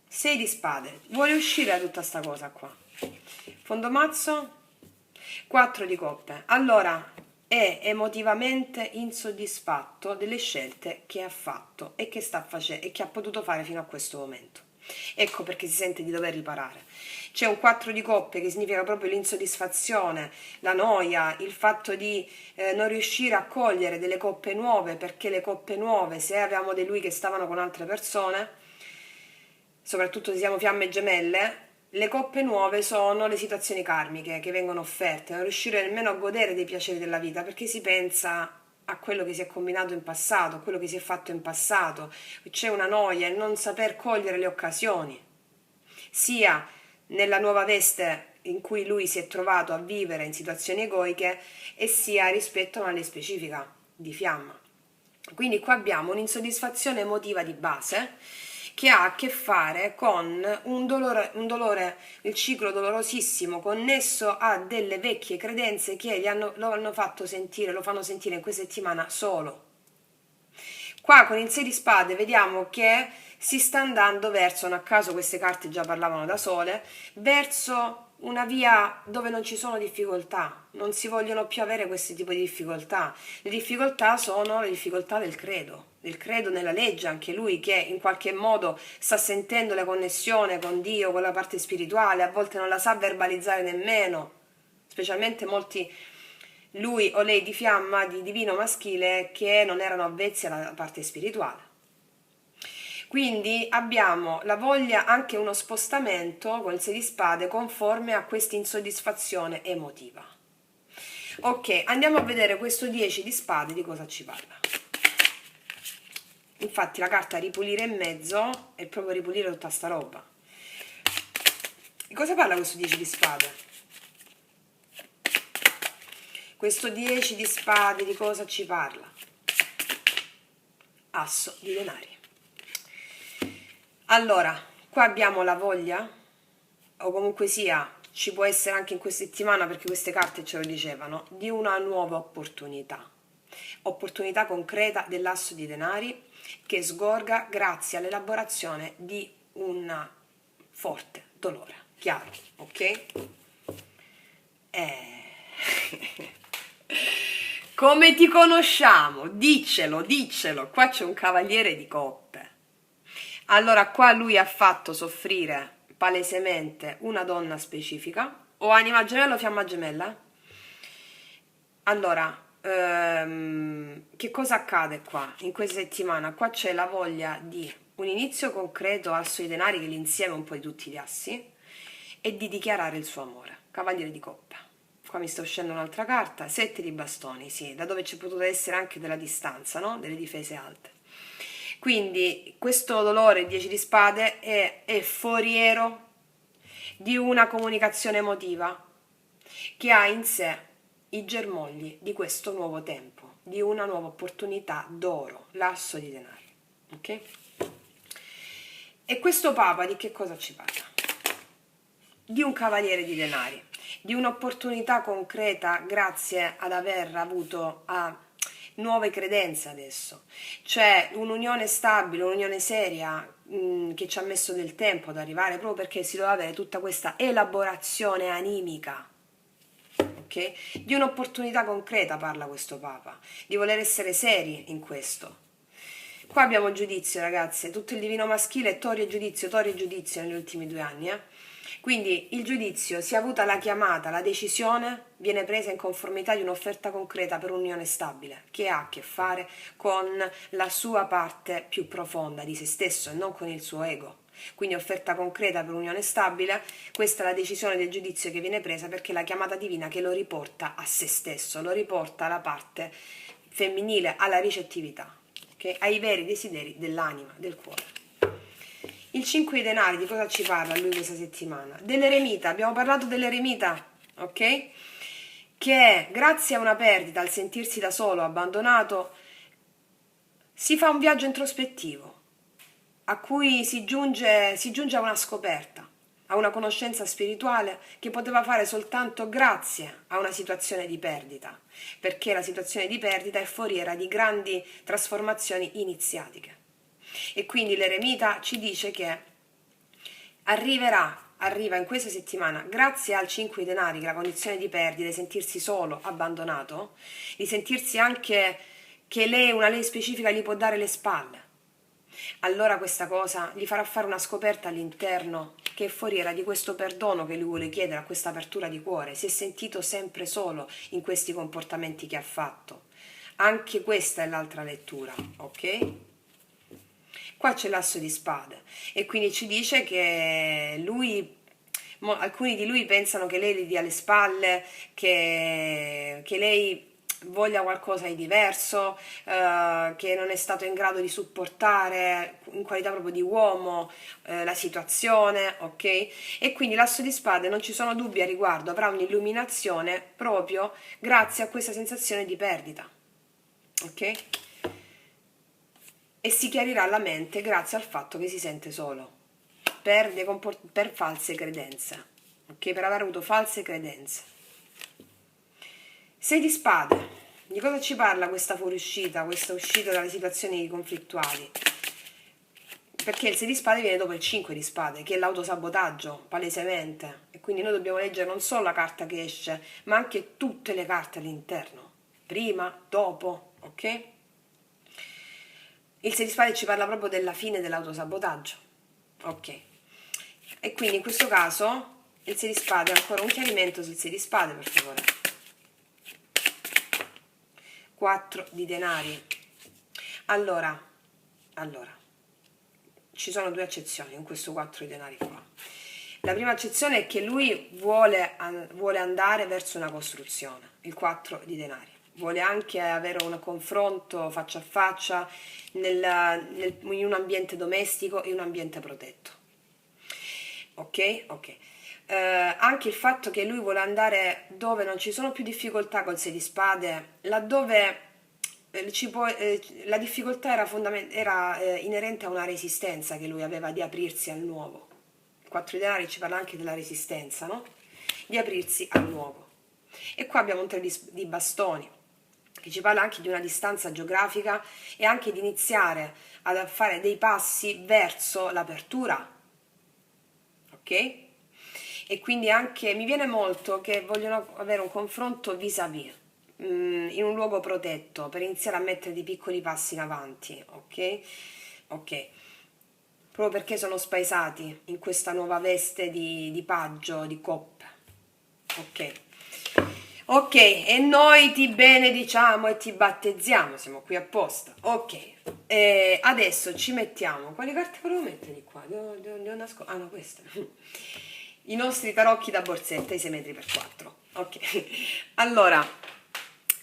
6 di spade. Vuole uscire da tutta sta cosa qua. Fondo mazzo, 4 di coppe. Allora, è emotivamente insoddisfatto delle scelte che ha fatto e che sta facendo e che ha potuto fare fino a questo momento. Ecco perché si sente di dover riparare. C'è un 4 di coppe che significa proprio l'insoddisfazione, la noia, il fatto di non riuscire a cogliere delle coppe nuove, perché le coppe nuove, se avevamo di lui che stavano con altre persone, soprattutto se siamo fiamme gemelle, le coppe nuove sono le situazioni karmiche che vengono offerte, non riuscire nemmeno a godere dei piaceri della vita perché si pensa a quello che si è combinato in passato, a quello che si è fatto in passato, c'è una noia, il non saper cogliere le occasioni, sia nella nuova veste in cui lui si è trovato a vivere in situazioni egoiche e sia rispetto a una lei specifica di fiamma. Quindi qua abbiamo un'insoddisfazione emotiva di base che ha a che fare con un dolore, il ciclo dolorosissimo connesso a delle vecchie credenze che lo hanno fatto sentire, lo fanno sentire in questa settimana solo. Qua con il 6 di spade vediamo che si sta andando verso, non a caso queste carte già parlavano da sole, verso una via dove non ci sono difficoltà, non si vogliono più avere questo tipo di difficoltà. Le difficoltà sono le difficoltà del credo nella legge, anche lui che in qualche modo sta sentendo la connessione con Dio, con la parte spirituale, a volte non la sa verbalizzare nemmeno, specialmente molti lui o lei di fiamma, di divino maschile, che non erano avvezzi alla parte spirituale. Quindi abbiamo la voglia, anche uno spostamento con il 6 di spade conforme a questa insoddisfazione emotiva. Ok, andiamo a vedere questo 10 di spade di cosa ci parla. Infatti la carta ripulire in mezzo è proprio ripulire tutta sta roba. Di cosa parla questo 10 di spade? Questo 10 di spade di cosa ci parla? Asso di denari. Allora, qua abbiamo la voglia, o comunque sia, ci può essere anche in questa settimana, perché queste carte ce lo dicevano, di una nuova opportunità. Opportunità concreta dell'asso di denari che sgorga grazie all'elaborazione di un forte dolore. Chiaro, ok? Come ti conosciamo? Diccelo, diccelo. Qua c'è un cavaliere di coppe. Allora qua lui ha fatto soffrire palesemente una donna specifica, o anima gemella o fiamma gemella? Allora, che cosa accade qua in questa settimana? Qua c'è la voglia di un inizio concreto asso di denari, che è l'insieme un po' di tutti gli assi, e di dichiarare il suo amore. Cavaliere di coppe. Qua mi sta uscendo un'altra carta, 7 di bastoni, sì, da dove c'è potuta essere anche della distanza, no? Delle difese alte. Quindi questo dolore 10 di spade è foriero di una comunicazione emotiva che ha in sé i germogli di questo nuovo tempo, di una nuova opportunità d'oro, l'asso di denari. ok? E questo Papa di che cosa ci parla? Di un cavaliere di denari, di un'opportunità concreta grazie ad aver avuto nuove credenze adesso, cioè un'unione stabile, un'unione seria che ci ha messo del tempo ad arrivare proprio perché si doveva avere tutta questa elaborazione animica. Okay? Di un'opportunità concreta parla questo Papa, di voler essere seri in questo. Qua abbiamo il giudizio, ragazze, tutto il divino maschile è Tori e giudizio negli ultimi 2 anni. Quindi il giudizio, sia avuta la chiamata, la decisione, viene presa in conformità di un'offerta concreta per un'unione stabile, che ha a che fare con la sua parte più profonda di se stesso e non con il suo ego. Quindi offerta concreta per unione stabile, questa è la decisione del giudizio che viene presa perché è la chiamata divina che lo riporta a se stesso, lo riporta alla parte femminile, alla ricettività, okay? Ai veri desideri dell'anima, del cuore. Il 5 di denari, di cosa ci parla lui questa settimana? Dell'eremita, abbiamo parlato dell'eremita, ok? Che grazie a una perdita, al sentirsi da solo, abbandonato, si fa un viaggio introspettivo a cui si giunge a una scoperta, a una conoscenza spirituale che poteva fare soltanto grazie a una situazione di perdita, perché la situazione di perdita è foriera di grandi trasformazioni iniziatiche. E quindi l'eremita ci dice che arriva in questa settimana, grazie al 5 di denari, che è la condizione di perdita, di sentirsi solo, abbandonato, di sentirsi anche che una lei specifica gli può dare le spalle. Allora questa cosa gli farà fare una scoperta all'interno che è foriera di questo perdono che lui vuole chiedere, a questa apertura di cuore. Si è sentito sempre solo in questi comportamenti che ha fatto. Anche questa è l'altra lettura, ok? Qua c'è l'asso di spade e quindi ci dice che alcuni di lui pensano che lei gli dia le spalle, che lei voglia qualcosa di diverso, che non è stato in grado di supportare in qualità proprio di uomo la situazione, ok? E quindi l'asso di spade, non ci sono dubbi a riguardo, avrà un'illuminazione proprio grazie a questa sensazione di perdita, ok? E si chiarirà la mente grazie al fatto che si sente solo per false credenze, ok? Per aver avuto false credenze. 6 di spade, di cosa ci parla questa fuoriuscita, questa uscita dalle situazioni conflittuali? Perché il 6 di spade viene dopo il 5 di spade, che è l'autosabotaggio, palesemente. E quindi noi dobbiamo leggere non solo la carta che esce, ma anche tutte le carte all'interno. Prima, dopo, ok? Il 6 di spade ci parla proprio della fine dell'autosabotaggio, ok? E quindi in questo caso il 6 di spade, ancora un chiarimento sul 6 di spade, per favore. 4 di denari. Allora, ci sono 2 accezioni in questo 4 di denari qua. La prima accezione è che lui vuole andare verso una costruzione, il 4 di denari. Vuole anche avere un confronto faccia a faccia in un ambiente domestico e un ambiente protetto. Ok? Ok. Anche il fatto che lui vuole andare dove non ci sono più difficoltà col 6 di spade, laddove la difficoltà era inerente a una resistenza che lui aveva di aprirsi al nuovo. Il 4 di denari ci parla anche della resistenza, no? Di aprirsi al nuovo. E qua abbiamo un 3 di bastoni, che ci parla anche di una distanza geografica e anche di iniziare a fare dei passi verso l'apertura, ok? E quindi anche mi viene molto che vogliono avere un confronto vis-à-vis, in un luogo protetto, per iniziare a mettere dei piccoli passi in avanti, ok? Ok. Proprio perché sono spaesati in questa nuova veste di paggio, di coppa, ok? Ok, e noi ti benediciamo e ti battezziamo, siamo qui apposta. Ok, adesso ci mettiamo. Quali carte volevo mettere di qua? Ah no, queste. I nostri tarocchi da borsetta, i 6 metri per 4. Ok, allora,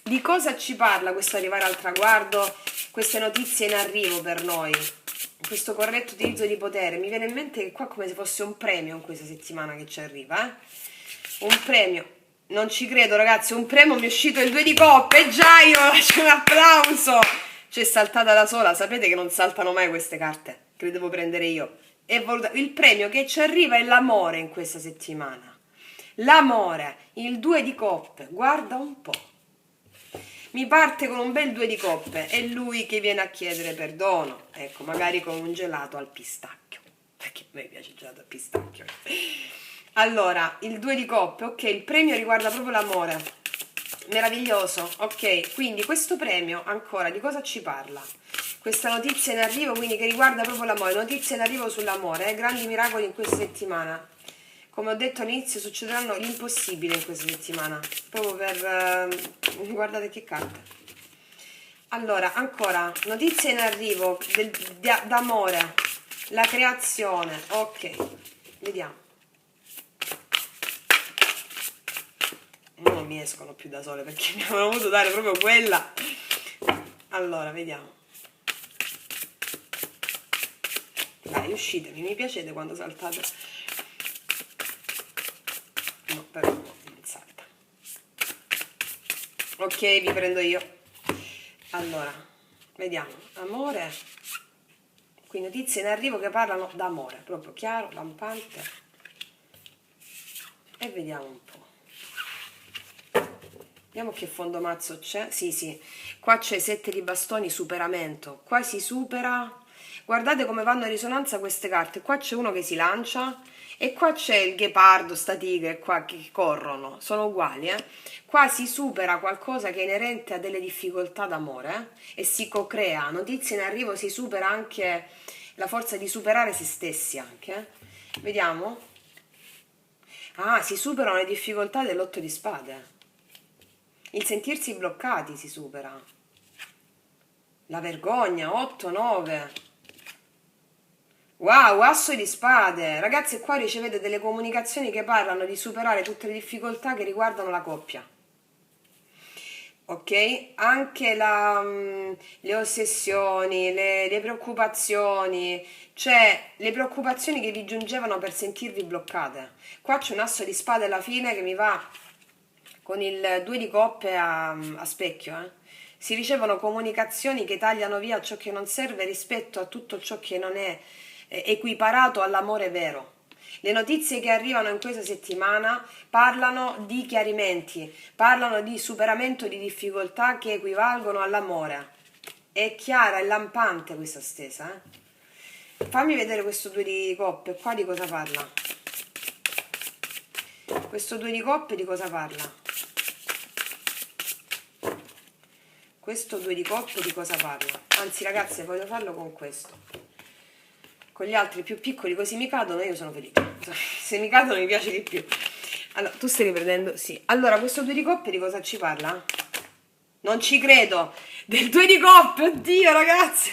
di cosa ci parla questo arrivare al traguardo? Queste notizie in arrivo per noi, questo corretto utilizzo di potere. Mi viene in mente che qua è come se fosse un premio in questa settimana che ci arriva, un premio. Non ci credo, ragazzi, un premio, mi è uscito il 2 di coppe, già io faccio un applauso, C'è saltata da sola, sapete che non saltano mai queste carte, che le devo prendere io. Il premio che ci arriva è l'amore in questa settimana. L'amore, il 2 di coppe, guarda un po'. Mi parte con un bel 2 di coppe, è lui che viene a chiedere perdono, ecco, magari con un gelato al pistacchio, perché a me piace il gelato al pistacchio. Allora, il 2 di coppe, ok, il premio riguarda proprio l'amore, meraviglioso, ok, quindi questo premio ancora di cosa ci parla? Questa notizia in arrivo, quindi che riguarda proprio l'amore, notizia in arrivo sull'amore, grandi miracoli in questa settimana. Come ho detto all'inizio, succederanno l'impossibile in questa settimana, proprio per... guardate che carte. Allora, ancora, notizie in arrivo d'amore, la creazione, ok, vediamo. Non mi escono più da sole perché mi avevano voluto dare proprio quella. Allora, vediamo. Dai, uscitemi, mi piacete quando saltate. No, però no, non salta. Ok, vi prendo io. Allora, vediamo. Amore. Qui notizie in arrivo che parlano d'amore, proprio chiaro, lampante. E vediamo un po'. Vediamo che fondo mazzo c'è. Sì, sì. Qua c'è 7 di bastoni, superamento. Qua si supera. Guardate come vanno in risonanza queste carte. Qua c'è uno che si lancia e qua c'è il ghepardo, sta tigre qua che corrono. Sono uguali, eh. Qua si supera qualcosa che è inerente a delle difficoltà d'amore e si co-crea. Notizie in arrivo, si supera anche la forza di superare se stessi anche. Vediamo. Ah, si superano le difficoltà dell'otto di spade. Il sentirsi bloccati si supera. La vergogna, 8, 9. Wow, asso di spade. Ragazzi, qua ricevete delle comunicazioni che parlano di superare tutte le difficoltà che riguardano la coppia. Ok? Anche le ossessioni, le preoccupazioni, cioè le preoccupazioni che vi giungevano per sentirvi bloccate. Qua c'è un asso di spade alla fine che mi va con il 2 di coppe a specchio, Si ricevono comunicazioni che tagliano via ciò che non serve rispetto a tutto ciò che non è equiparato all'amore vero. Le notizie che arrivano in questa settimana parlano di chiarimenti, parlano di superamento di difficoltà che equivalgono all'amore. È chiara, è lampante questa stesa, Fammi vedere questo 2 di coppe, qua di cosa parla? Questo 2 di coppe di cosa parla? Questo 2 di coppe di cosa parla? Anzi ragazze, voglio farlo con questo. Con gli altri più piccoli così mi cadono e io sono felice. Se mi cadono mi piace di più. Allora, tu stai riprendendo? Sì. Allora, questo 2 di coppe di cosa ci parla? Non ci credo! Del 2 di coppe, oddio ragazze!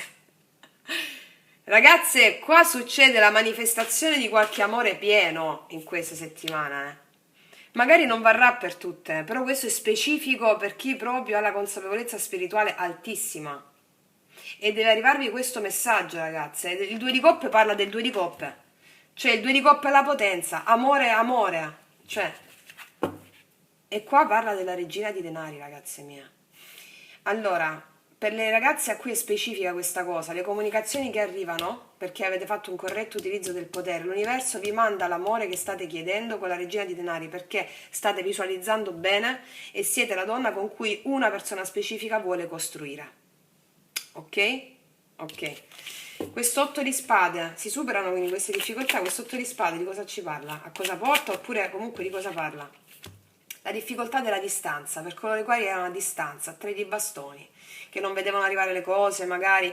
Ragazze, qua succede la manifestazione di qualche amore pieno in questa settimana, Magari non varrà per tutte, però questo è specifico per chi proprio ha la consapevolezza spirituale altissima. E deve arrivarvi questo messaggio, ragazze. Il 2 di coppe parla del 2 di coppe. Cioè, il 2 di coppe è la potenza. Amore, amore. Cioè, e qua parla della regina di denari, ragazze mie. Allora, per le ragazze a cui è specifica questa cosa, le comunicazioni che arrivano, perché avete fatto un corretto utilizzo del potere, l'universo vi manda l'amore che state chiedendo con la regina di denari, perché state visualizzando bene e siete la donna con cui una persona specifica vuole costruire. Ok? Ok. Questo 8 di spade, si superano quindi queste difficoltà, questo 8 di spade di cosa ci parla? A cosa porta oppure comunque di cosa parla? La difficoltà della distanza, per coloro i quali erano a distanza, 3 di bastoni, che non vedevano arrivare le cose magari,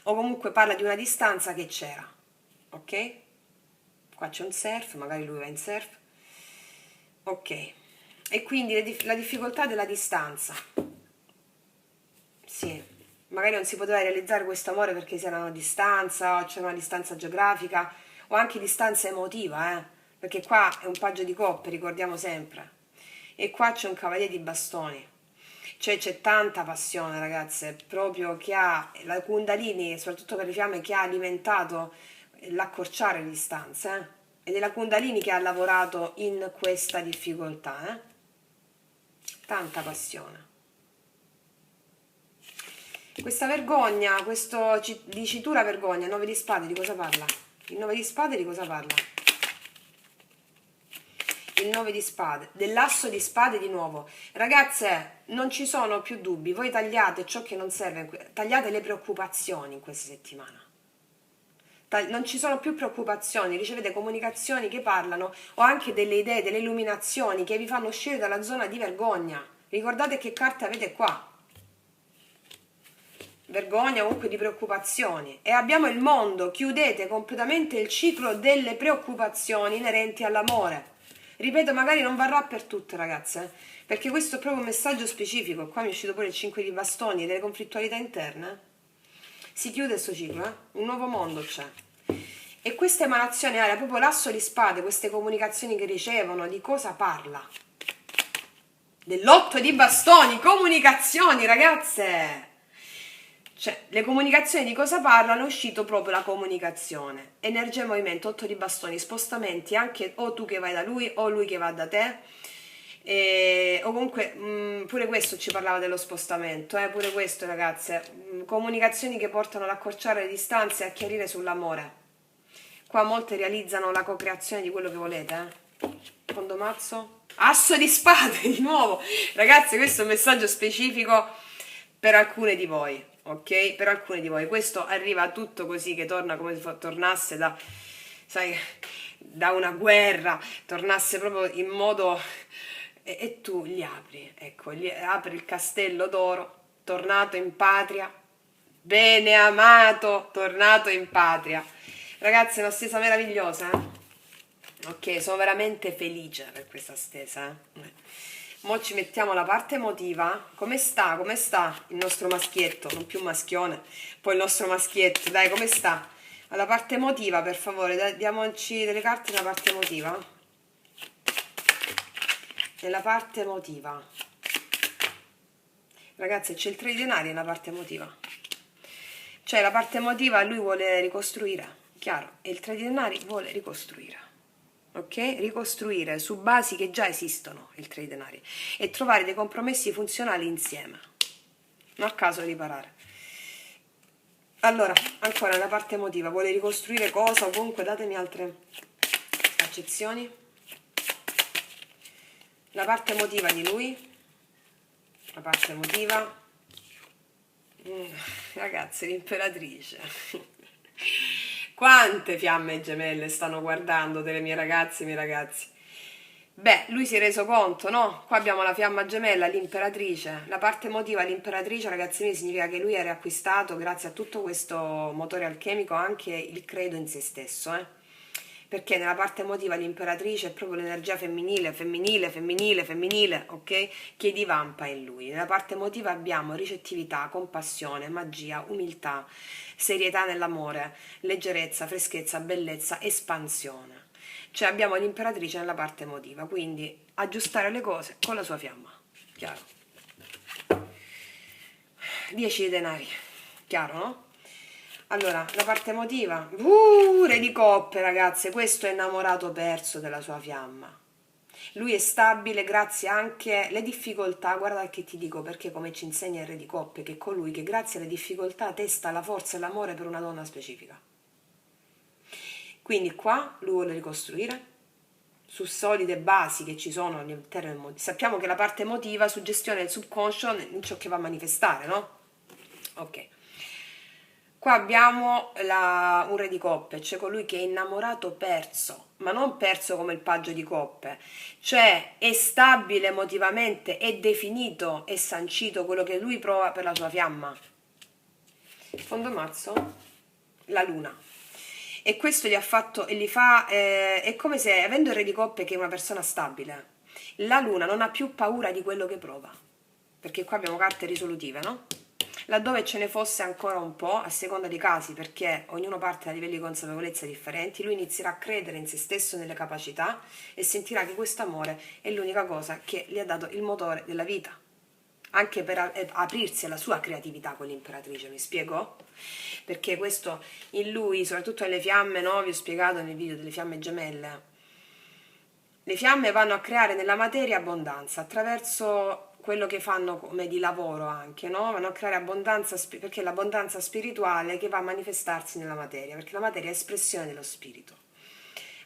o comunque parla di una distanza che c'era, ok? Qua c'è un surf, magari lui va in surf, ok? E quindi la difficoltà della distanza, sì, magari non si poteva realizzare questo amore perché si erano a distanza, o c'era una distanza geografica, o anche distanza emotiva, perché qua è un paggio di coppe, ricordiamo sempre. E qua c'è un cavaliere di bastoni, cioè c'è tanta passione, ragazze, proprio che ha la Kundalini, soprattutto per le fiamme, che ha alimentato l'accorciare le distanze, ed è la Kundalini che ha lavorato in questa difficoltà, tanta passione. Questa vergogna, questo dicitura vergogna, 9 di spade di cosa parla? Il 9 di spade di cosa parla? Il 9 di spade, dell'asso di spade di nuovo. Ragazze, non ci sono più dubbi, voi tagliate ciò che non serve, tagliate le preoccupazioni in questa settimana. Non ci sono più preoccupazioni, ricevete comunicazioni che parlano o anche delle idee, delle illuminazioni che vi fanno uscire dalla zona di vergogna. Ricordate che carte avete qua. Vergogna, comunque di preoccupazioni. E abbiamo il mondo, chiudete completamente il ciclo delle preoccupazioni inerenti all'amore. Ripeto, magari non varrà per tutte, ragazze, perché questo è proprio un messaggio specifico. Qua mi è uscito pure il 5 di bastoni e delle conflittualità interne. Si chiude questo ciclo, un nuovo mondo c'è. E questa emanazione aria, proprio l'asso di spade, queste comunicazioni che ricevono, di cosa parla? Dell'8 di bastoni, comunicazioni, ragazze! Cioè, le comunicazioni di cosa parlano? È uscito proprio la comunicazione. Energia e movimento, 8 di bastoni, spostamenti, anche o tu che vai da lui o lui che va da te. O comunque pure questo ci parlava dello spostamento, pure questo, ragazze. Comunicazioni che portano ad accorciare le distanze e a chiarire sull'amore. Qua molte realizzano la co-creazione di quello che volete. Fondo mazzo. Asso di spade, di nuovo. Ragazzi, questo è un messaggio specifico per alcune di voi, ok? Per alcune di voi. Questo arriva tutto così, che torna come se tornasse da, sai, da una guerra, tornasse proprio in modo... E tu li apri, ecco, apri il castello d'oro, tornato in patria, bene amato, tornato in patria. Ragazzi, è una stesa meravigliosa, Ok, sono veramente felice per questa stesa, Mo' ci mettiamo la parte emotiva. Come sta? Come sta il nostro maschietto? Non più maschione, poi il nostro maschietto, dai, come sta? Alla parte emotiva, per favore, diamoci delle carte nella parte emotiva. Nella parte emotiva. Ragazzi, c'è il 3 di denari nella parte emotiva. Cioè, la parte emotiva lui vuole ricostruire, chiaro, e il 3 di denari vuole ricostruire. Ok? Ricostruire su basi che già esistono, il 3 di denari, e trovare dei compromessi funzionali insieme. Non a caso riparare. Allora, ancora la parte emotiva, vuole ricostruire cosa? O comunque datemi altre accezioni. La parte emotiva di lui, la parte emotiva, ragazzi, l'imperatrice. Quante fiamme gemelle stanno guardando delle mie ragazze e i miei ragazzi? Beh, lui si è reso conto, no? Qua abbiamo la fiamma gemella, l'imperatrice. La parte emotiva, l'imperatrice, ragazzi miei, significa che lui ha riacquistato, grazie a tutto questo motore alchemico, anche il credo in se stesso, Perché nella parte emotiva l'imperatrice è proprio l'energia femminile, femminile, femminile, femminile, ok? Che divampa in lui. Nella parte emotiva abbiamo ricettività, compassione, magia, umiltà, serietà nell'amore, leggerezza, freschezza, bellezza, espansione. Cioè abbiamo l'imperatrice nella parte emotiva, quindi aggiustare le cose con la sua fiamma, chiaro? 10 di denari, chiaro, no? Allora, la parte emotiva, re di coppe, ragazze, questo è innamorato perso della sua fiamma. Lui è stabile grazie anche alle difficoltà, guarda che ti dico, perché come ci insegna il re di coppe, che è colui che grazie alle difficoltà testa la forza e l'amore per una donna specifica. Quindi qua lui vuole ricostruire su solide basi che ci sono all'interno. Sappiamo che la parte emotiva suggestione del subconscio in ciò che va a manifestare, no? Ok. Qua abbiamo un re di coppe, cioè colui che è innamorato perso, ma non perso come il paggio di coppe, cioè è stabile emotivamente, è definito e sancito quello che lui prova per la sua fiamma. Fondo mazzo, la luna. E questo gli ha fatto, e gli fa, è come se, avendo il re di coppe che è una persona stabile, la luna non ha più paura di quello che prova, perché qua abbiamo carte risolutive, no? Laddove ce ne fosse ancora un po', a seconda dei casi, perché ognuno parte da livelli di consapevolezza differenti, lui inizierà a credere in se stesso, nelle capacità, e sentirà che questo amore è l'unica cosa che gli ha dato il motore della vita, anche per aprirsi alla sua creatività con l'imperatrice, mi spiego? Perché questo in lui, soprattutto nelle fiamme, no? Vi ho spiegato nel video delle fiamme gemelle, le fiamme vanno a creare nella materia abbondanza attraverso quello che fanno come di lavoro anche, no? Vanno a creare abbondanza, perché è l'abbondanza spirituale che va a manifestarsi nella materia, perché la materia è espressione dello spirito.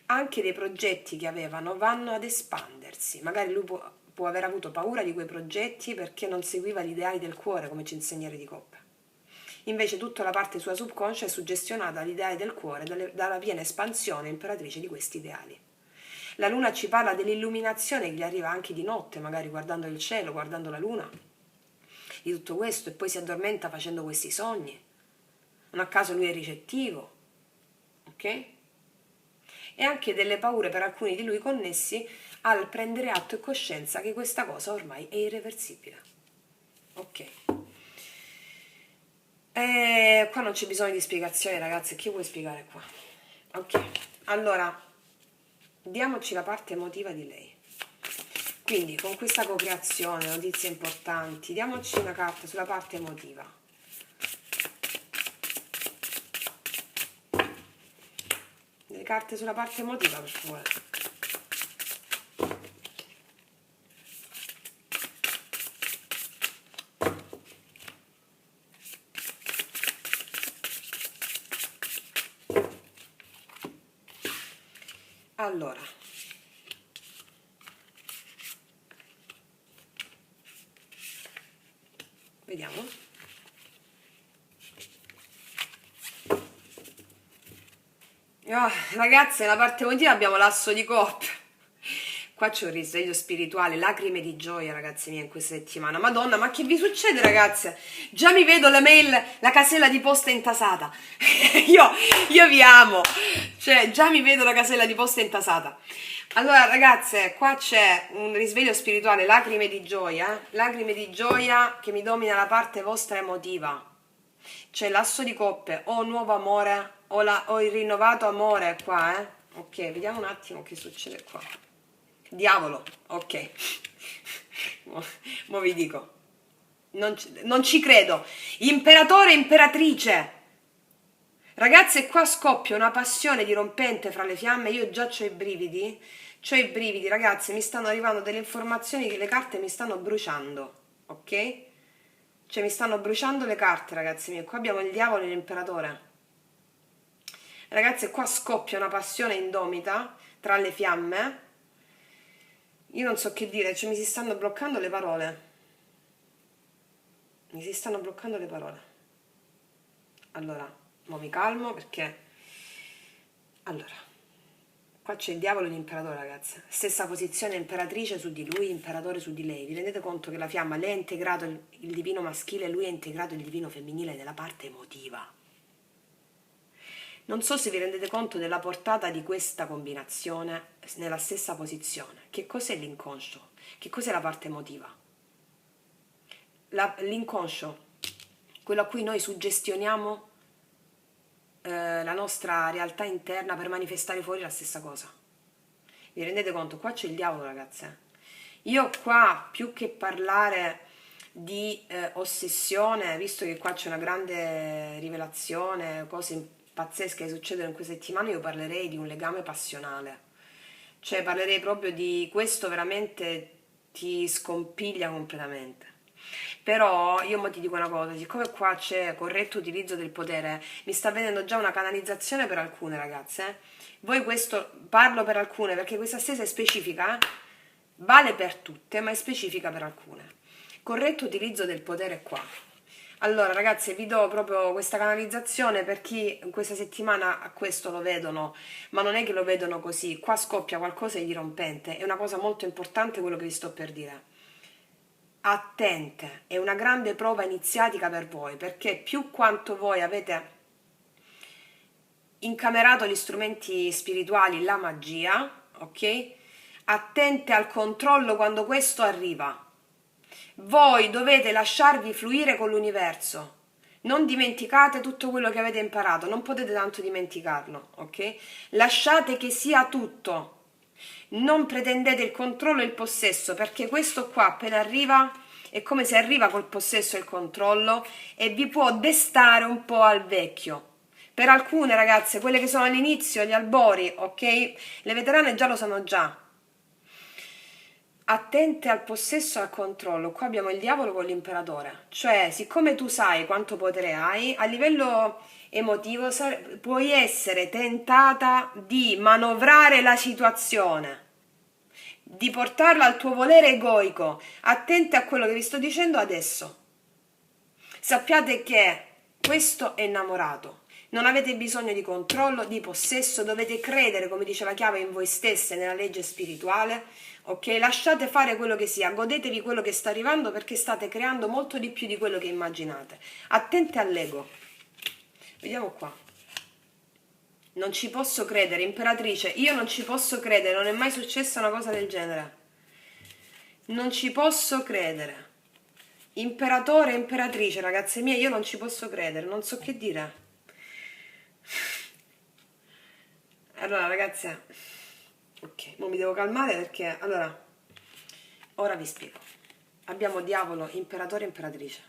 Anche dei progetti che avevano vanno ad espandersi, magari lui può aver avuto paura di quei progetti perché non seguiva gli ideali del cuore, come ci insegna Re di Coppe. Invece tutta la parte sua subconscia è suggestionata agli ideali del cuore, dalla piena espansione imperatrice di questi ideali. La luna ci parla dell'illuminazione che gli arriva anche di notte, magari guardando il cielo, guardando la luna, di tutto questo, e poi si addormenta facendo questi sogni. Non a caso lui è ricettivo, ok? E anche delle paure per alcuni di lui connessi al prendere atto e coscienza che questa cosa ormai è irreversibile. Ok. Qua non c'è bisogno di spiegazioni, ragazzi, chi vuoi spiegare qua? Ok, allora, diamoci la parte emotiva di lei. Quindi, con questa co-creazione, notizie importanti, diamoci una carta sulla parte emotiva. Delle carte sulla parte emotiva, per favore. Allora, vediamo. Ragazzi, nella parte emotiva abbiamo l'asso di coppe. Qua c'è un risveglio spirituale, lacrime di gioia, ragazzi miei, in questa settimana. Madonna, ma che vi succede, ragazze? Già mi vedo la mail, la casella di posta intasata. io vi amo. Cioè, già mi vedo la casella di posta intasata. Allora, ragazze, qua c'è un risveglio spirituale, lacrime di gioia che mi domina la parte vostra emotiva. C'è l'asso di coppe, o nuovo amore, o il rinnovato amore qua, Ok, vediamo un attimo che succede qua. Diavolo, ok. Mo vi dico. Non ci credo. Imperatore e imperatrice. Ragazze, qua scoppia una passione dirompente fra le fiamme. Io già c'ho i brividi. Ragazze. Mi stanno arrivando delle informazioni che le carte mi stanno bruciando. Ok? Cioè mi stanno bruciando le carte, ragazzi miei. Qua abbiamo il diavolo e l'imperatore. Ragazze, qua scoppia una passione indomita tra le fiamme. Io non so che dire, cioè mi si stanno bloccando le parole. Allora, mo mi calmo perché... Allora, qua c'è il diavolo e l'imperatore, ragazze. Stessa posizione, imperatrice su di lui, imperatore su di lei. Vi rendete conto che la fiamma, lei ha integrato il divino maschile, lui ha integrato il divino femminile nella parte emotiva. Non so se vi rendete conto della portata di questa combinazione nella stessa posizione. Che cos'è l'inconscio? Che cos'è la parte emotiva? L'inconscio, quello a cui noi suggestioniamo la nostra realtà interna per manifestare fuori la stessa cosa. Vi rendete conto? Qua c'è il diavolo, ragazze. Io qua, più che parlare di ossessione, visto che qua c'è una grande rivelazione, cose pazzesche che succedono in queste settimane, io parlerei di un legame passionale. Cioè parlerei proprio di questo, veramente ti scompiglia completamente. Però io mo ti dico una cosa, siccome qua c'è corretto utilizzo del potere, mi sta venendo già una canalizzazione per alcune, ragazze. Voi questo, parlo per alcune perché questa stessa è specifica, vale per tutte, ma è specifica per alcune. Corretto utilizzo del potere qua. Allora, ragazzi, vi do proprio questa canalizzazione per chi in questa settimana a questo lo vedono, ma non è che lo vedono così. Qua scoppia qualcosa di dirompente, è una cosa molto importante quello che vi sto per dire. Attente, è una grande prova iniziatica per voi, perché più quanto voi avete incamerato gli strumenti spirituali, la magia, ok? Attente al controllo quando questo arriva. Voi dovete lasciarvi fluire con l'universo. Non dimenticate tutto quello che avete imparato, non potete tanto dimenticarlo, ok? Lasciate che sia tutto. Non pretendete il controllo e il possesso, perché questo qua appena arriva è come se arriva col possesso e il controllo e vi può destare un po' al vecchio. Per alcune ragazze, quelle che sono all'inizio, gli albori, ok? Le veterane già lo sanno già. attente al possesso e al controllo. Qua abbiamo il diavolo con l'imperatore, cioè siccome tu sai quanto potere hai, a livello emotivo puoi essere tentata di manovrare la situazione, di portarla al tuo volere egoico. Attente a quello che vi sto dicendo adesso. Sappiate che questo è innamorato. Non avete bisogno di controllo, di possesso, dovete credere, come dice la chiave, in voi stesse, nella legge spirituale, ok? Lasciate fare quello che sia, godetevi quello che sta arrivando perché state creando molto di più di quello che immaginate. Attente all'ego. Vediamo qua. Non ci posso credere, imperatrice, io non ci posso credere, non è mai successa una cosa del genere. Non ci posso credere. Imperatore e imperatrice, ragazze mie, io non ci posso credere, non so che dire. Allora, ragazze, ok, ora mi devo calmare perché, allora, ora vi spiego. Abbiamo diavolo, imperatore e imperatrice.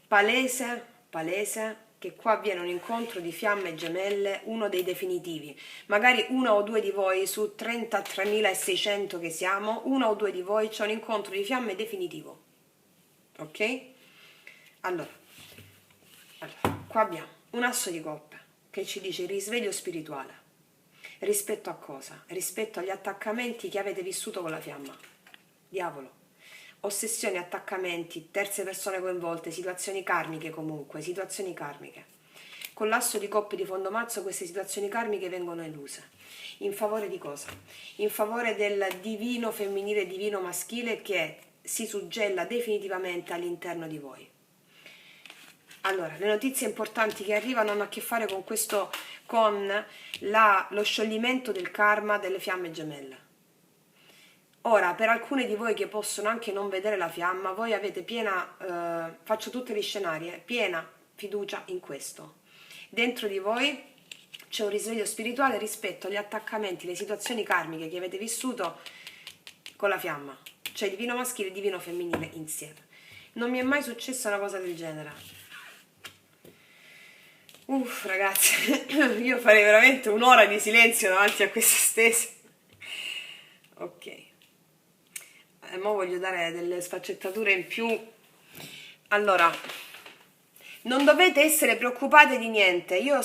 Palese, palese, che qua avviene un incontro di fiamme gemelle, uno dei definitivi. Magari uno o due di voi su 33.600 che siamo, uno o due di voi c'è un incontro di fiamme definitivo. Ok? Allora, qua abbiamo un asso di coppe che ci dice il risveglio spirituale. Rispetto a cosa? Rispetto agli attaccamenti che avete vissuto con la fiamma. Diavolo. Ossessioni, attaccamenti, terze persone coinvolte, situazioni karmiche comunque, situazioni karmiche. Con l'asso di coppe di fondo mazzo queste situazioni karmiche vengono eluse. In favore di cosa? In favore del divino femminile e divino maschile che si suggella definitivamente all'interno di voi. Allora, le notizie importanti che arrivano hanno a che fare con questo, con lo scioglimento del karma delle fiamme gemelle. Ora, per alcune di voi che possono anche non vedere la fiamma, voi avete piena, faccio tutti gli scenari, piena fiducia in questo. Dentro di voi c'è un risveglio spirituale rispetto agli attaccamenti, le situazioni karmiche che avete vissuto con la fiamma, cioè divino maschile e divino femminile insieme. Non mi è mai successa una cosa del genere. Ragazzi, io farei veramente un'ora di silenzio davanti a queste stese. Ok. E mo voglio dare delle sfaccettature in più. Allora, non dovete essere preoccupate di niente. Io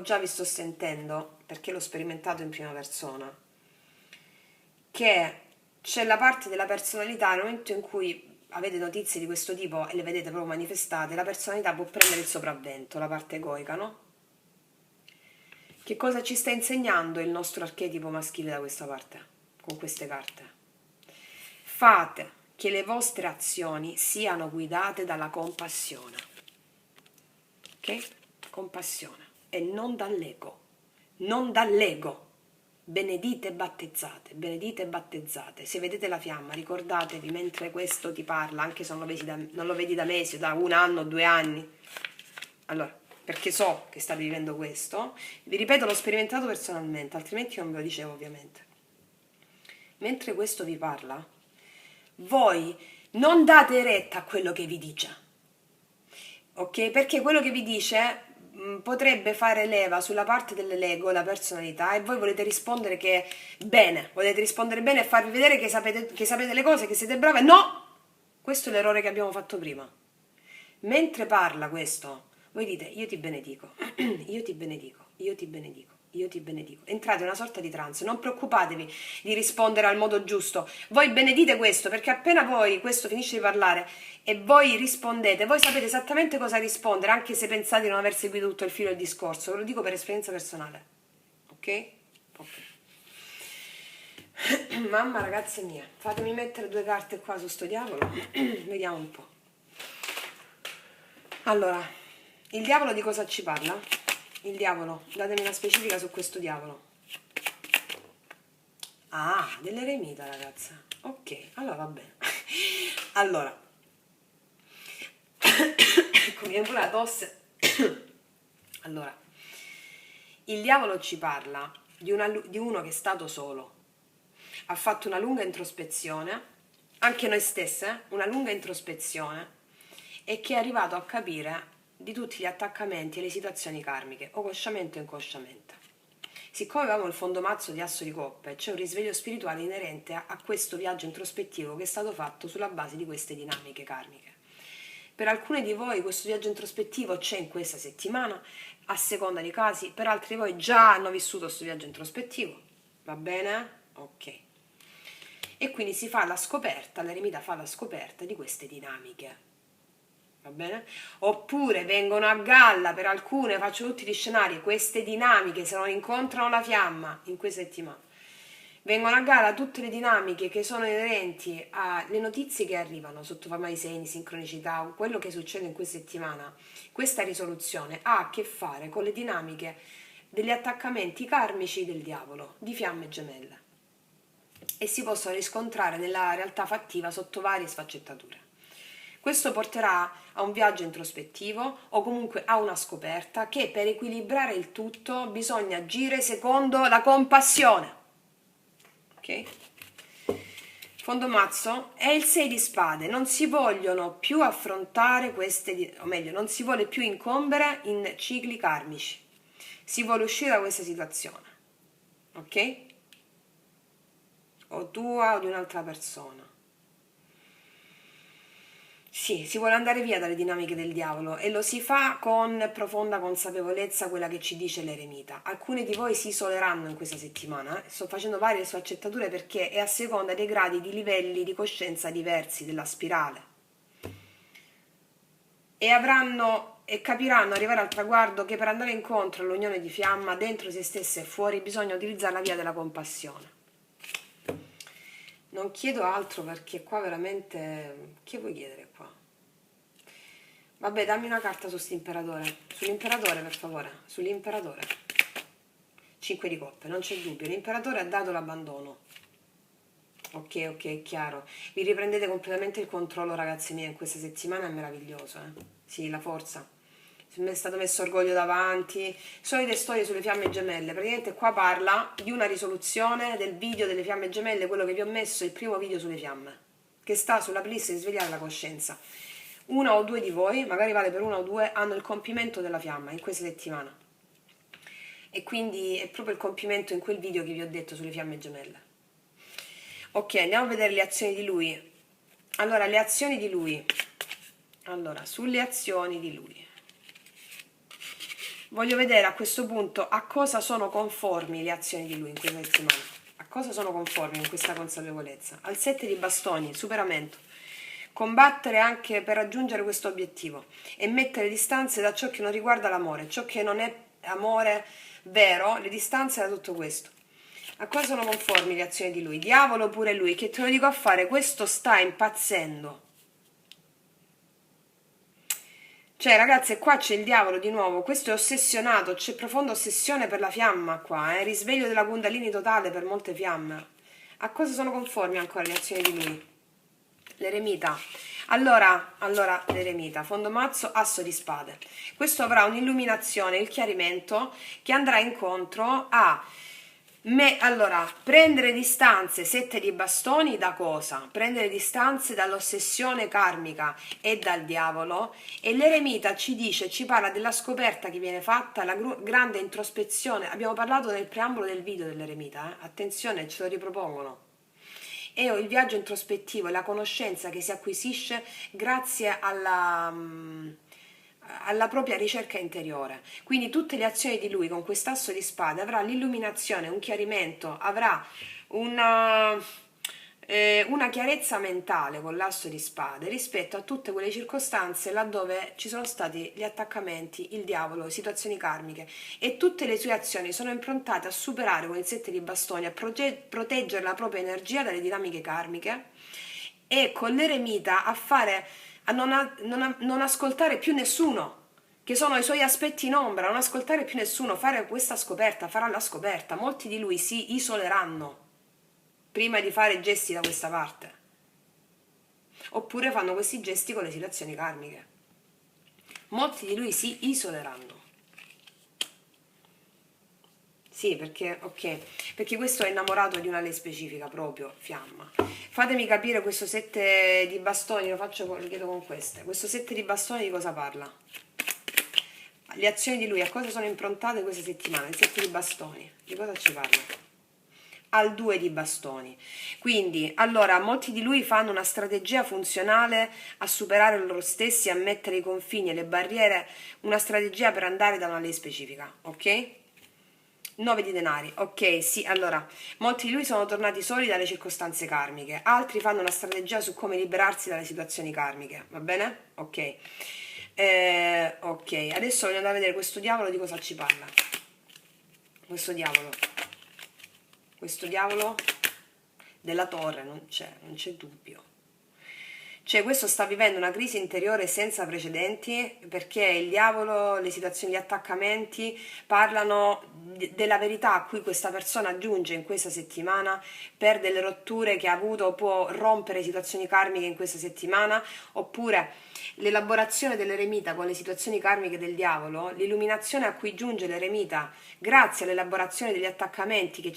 già vi sto sentendo, perché l'ho sperimentato in prima persona, che c'è la parte della personalità, nel momento in cui avete notizie di questo tipo e le vedete proprio manifestate, la personalità può prendere il sopravvento, la parte egoica, no? Che cosa ci sta insegnando il nostro archetipo maschile da questa parte, con queste carte? Fate che le vostre azioni siano guidate dalla compassione, ok? Compassione, e non dall'ego, non dall'ego. Benedite e battezzate. Se vedete la fiamma, ricordatevi mentre questo ti parla, anche se non lo vedi da mesi, da 1 anno, 2 anni. Allora, perché so che state vivendo questo, vi ripeto, l'ho sperimentato personalmente, altrimenti non ve lo dicevo ovviamente. Mentre questo vi parla, voi non date retta a quello che vi dice, ok? Perché quello che vi dice potrebbe fare leva sulla parte dell'ego, la personalità, e voi volete rispondere volete rispondere bene e farvi vedere che sapete le cose, che siete brave. No! Questo è l'errore che abbiamo fatto prima. Mentre parla questo, voi dite: io ti benedico, io ti benedico, io ti benedico, io ti benedico. Entrate in una sorta di trance, non preoccupatevi di rispondere al modo giusto. Voi benedite questo, perché appena poi questo finisce di parlare e voi rispondete, voi sapete esattamente cosa rispondere, anche se pensate di non aver seguito tutto il filo del discorso. Ve lo dico per esperienza personale. Ok? Ok. Mamma, ragazze mie, fatemi mettere 2 carte qua su sto diavolo. Vediamo un po'. Allora, il diavolo di cosa ci parla? Il diavolo, datemi una specifica su questo diavolo. Ah, dell'eremita, ragazza. Ok, allora va bene. Allora, ecco, mi viene pure la tosse. Allora, il diavolo ci parla di uno che è stato solo. Ha fatto una lunga introspezione, anche noi stesse, una lunga introspezione, e che è arrivato a capire di tutti gli attaccamenti e le situazioni karmiche, o consciamente o inconsciamente. Siccome avevamo il fondomazzo di Asso di Coppe, c'è un risveglio spirituale inerente a questo viaggio introspettivo che è stato fatto sulla base di queste dinamiche karmiche. Per alcuni di voi questo viaggio introspettivo c'è in questa settimana, a seconda dei casi, per altri di voi già hanno vissuto questo viaggio introspettivo, va bene? Ok. E quindi si fa la scoperta, l'eremita fa la scoperta di queste dinamiche, va bene? Oppure vengono a galla per alcune, faccio tutti gli scenari, queste dinamiche se non incontrano la fiamma in questa settimana. Vengono a galla tutte le dinamiche che sono inerenti alle notizie che arrivano sotto forma di segni, sincronicità, quello che succede in questa settimana. Questa risoluzione ha a che fare con le dinamiche degli attaccamenti karmici del diavolo, di fiamme gemelle, e si possono riscontrare nella realtà fattiva sotto varie sfaccettature. Questo porterà a un viaggio introspettivo o comunque a una scoperta che per equilibrare il tutto bisogna agire secondo la compassione. Ok? Fondomazzo è il 6 di spade, non si vogliono più affrontare queste, o meglio, non si vuole più incombere in cicli karmici, si vuole uscire da questa situazione, ok? O tua o di un'altra persona. Sì, si vuole andare via dalle dinamiche del diavolo e lo si fa con profonda consapevolezza, quella che ci dice l'eremita. Alcuni di voi si isoleranno in questa settimana, sto facendo varie sfaccettature perché è a seconda dei gradi di livelli di coscienza diversi della spirale. E capiranno arrivare al traguardo che per andare incontro all'unione di fiamma dentro se stesse e fuori bisogna utilizzare la via della compassione. Non chiedo altro perché qua veramente... Che vuoi chiedere qua? Vabbè, dammi una carta su st'imperatore. Sull'imperatore, per favore. Sull'imperatore. 5 di coppe, non c'è dubbio. L'imperatore ha dato l'abbandono. Ok, ok, è chiaro. Vi riprendete completamente il controllo, ragazzi miei, in questa settimana è meraviglioso, eh? Sì, la forza. Mi è stato messo orgoglio davanti, solite storie sulle fiamme gemelle. Praticamente qua parla di una risoluzione del video delle fiamme gemelle, quello che vi ho messo, il primo video sulle fiamme, che sta sulla playlist di Svegliare la Coscienza. Una o due di voi, magari vale per una o due, hanno il compimento della fiamma in questa settimana, e quindi è proprio il compimento in quel video che vi ho detto sulle fiamme gemelle. Ok, andiamo a vedere le azioni di lui. Allora, le azioni di lui. Allora, sulle azioni di lui voglio vedere a questo punto a cosa sono conformi le azioni di lui in questa settimana. A cosa sono conformi in questa consapevolezza? Al 7 di bastoni, superamento. Combattere anche per raggiungere questo obiettivo e mettere distanze da ciò che non riguarda l'amore, ciò che non è amore vero, le distanze da tutto questo. A cosa sono conformi le azioni di lui? Diavolo pure lui, che te lo dico a fare, questo sta impazzendo. Cioè, ragazze, qua c'è il diavolo di nuovo, questo è ossessionato, c'è profonda ossessione per la fiamma qua, risveglio della Kundalini totale per molte fiamme. A cosa sono conformi ancora le azioni di lui? L'eremita. Allora, l'eremita, fondomazzo, asso di spade. Questo avrà un'illuminazione, il chiarimento, che andrà incontro a... allora, prendere distanze, 7 di bastoni, da cosa? Prendere distanze dall'ossessione karmica e dal diavolo, e l'eremita ci dice, ci parla della scoperta che viene fatta, la grande introspezione. Abbiamo parlato nel preambolo del video dell'eremita, attenzione, ce lo ripropongono. È il viaggio introspettivo, la conoscenza che si acquisisce grazie alla propria ricerca interiore. Quindi tutte le azioni di lui con quest'asso di spade avrà l'illuminazione, un chiarimento, avrà una chiarezza mentale con l'asso di spade rispetto a tutte quelle circostanze laddove ci sono stati gli attaccamenti, il diavolo, situazioni karmiche, e tutte le sue azioni sono improntate a superare con il 7 di bastoni, a proteggere la propria energia dalle dinamiche karmiche, e con l'eremita a non ascoltare più nessuno, che sono i suoi aspetti in ombra, non ascoltare più nessuno, fare questa scoperta, farà la scoperta. Molti di lui si isoleranno prima di fare gesti da questa parte, oppure fanno questi gesti con le situazioni karmiche. Molti di lui si isoleranno. Sì, perché, ok, perché questo è innamorato di una lei specifica, proprio, fiamma. Fatemi capire questo 7 di bastoni, lo chiedo con queste. Questo 7 di bastoni di cosa parla? Le azioni di lui a cosa sono improntate questa settimana? Il 7 di bastoni, di cosa ci parla? Al 2 di bastoni. Quindi, allora, molti di lui fanno una strategia funzionale a superare loro stessi, a mettere i confini e le barriere, una strategia per andare da una lei specifica, ok? 9 di denari, ok, sì, allora, molti di lui sono tornati soli dalle circostanze karmiche, altri fanno una strategia su come liberarsi dalle situazioni karmiche, va bene? Ok. Ok, adesso voglio andare a vedere questo diavolo di cosa ci parla. Questo diavolo della torre, non c'è dubbio. Cioè, questo sta vivendo una crisi interiore senza precedenti perché il diavolo, le situazioni di attaccamenti parlano della verità a cui questa persona giunge in questa settimana per delle rotture che ha avuto, può rompere situazioni karmiche in questa settimana, oppure l'elaborazione dell'eremita con le situazioni karmiche del diavolo, l'illuminazione a cui giunge l'eremita grazie all'elaborazione degli attaccamenti di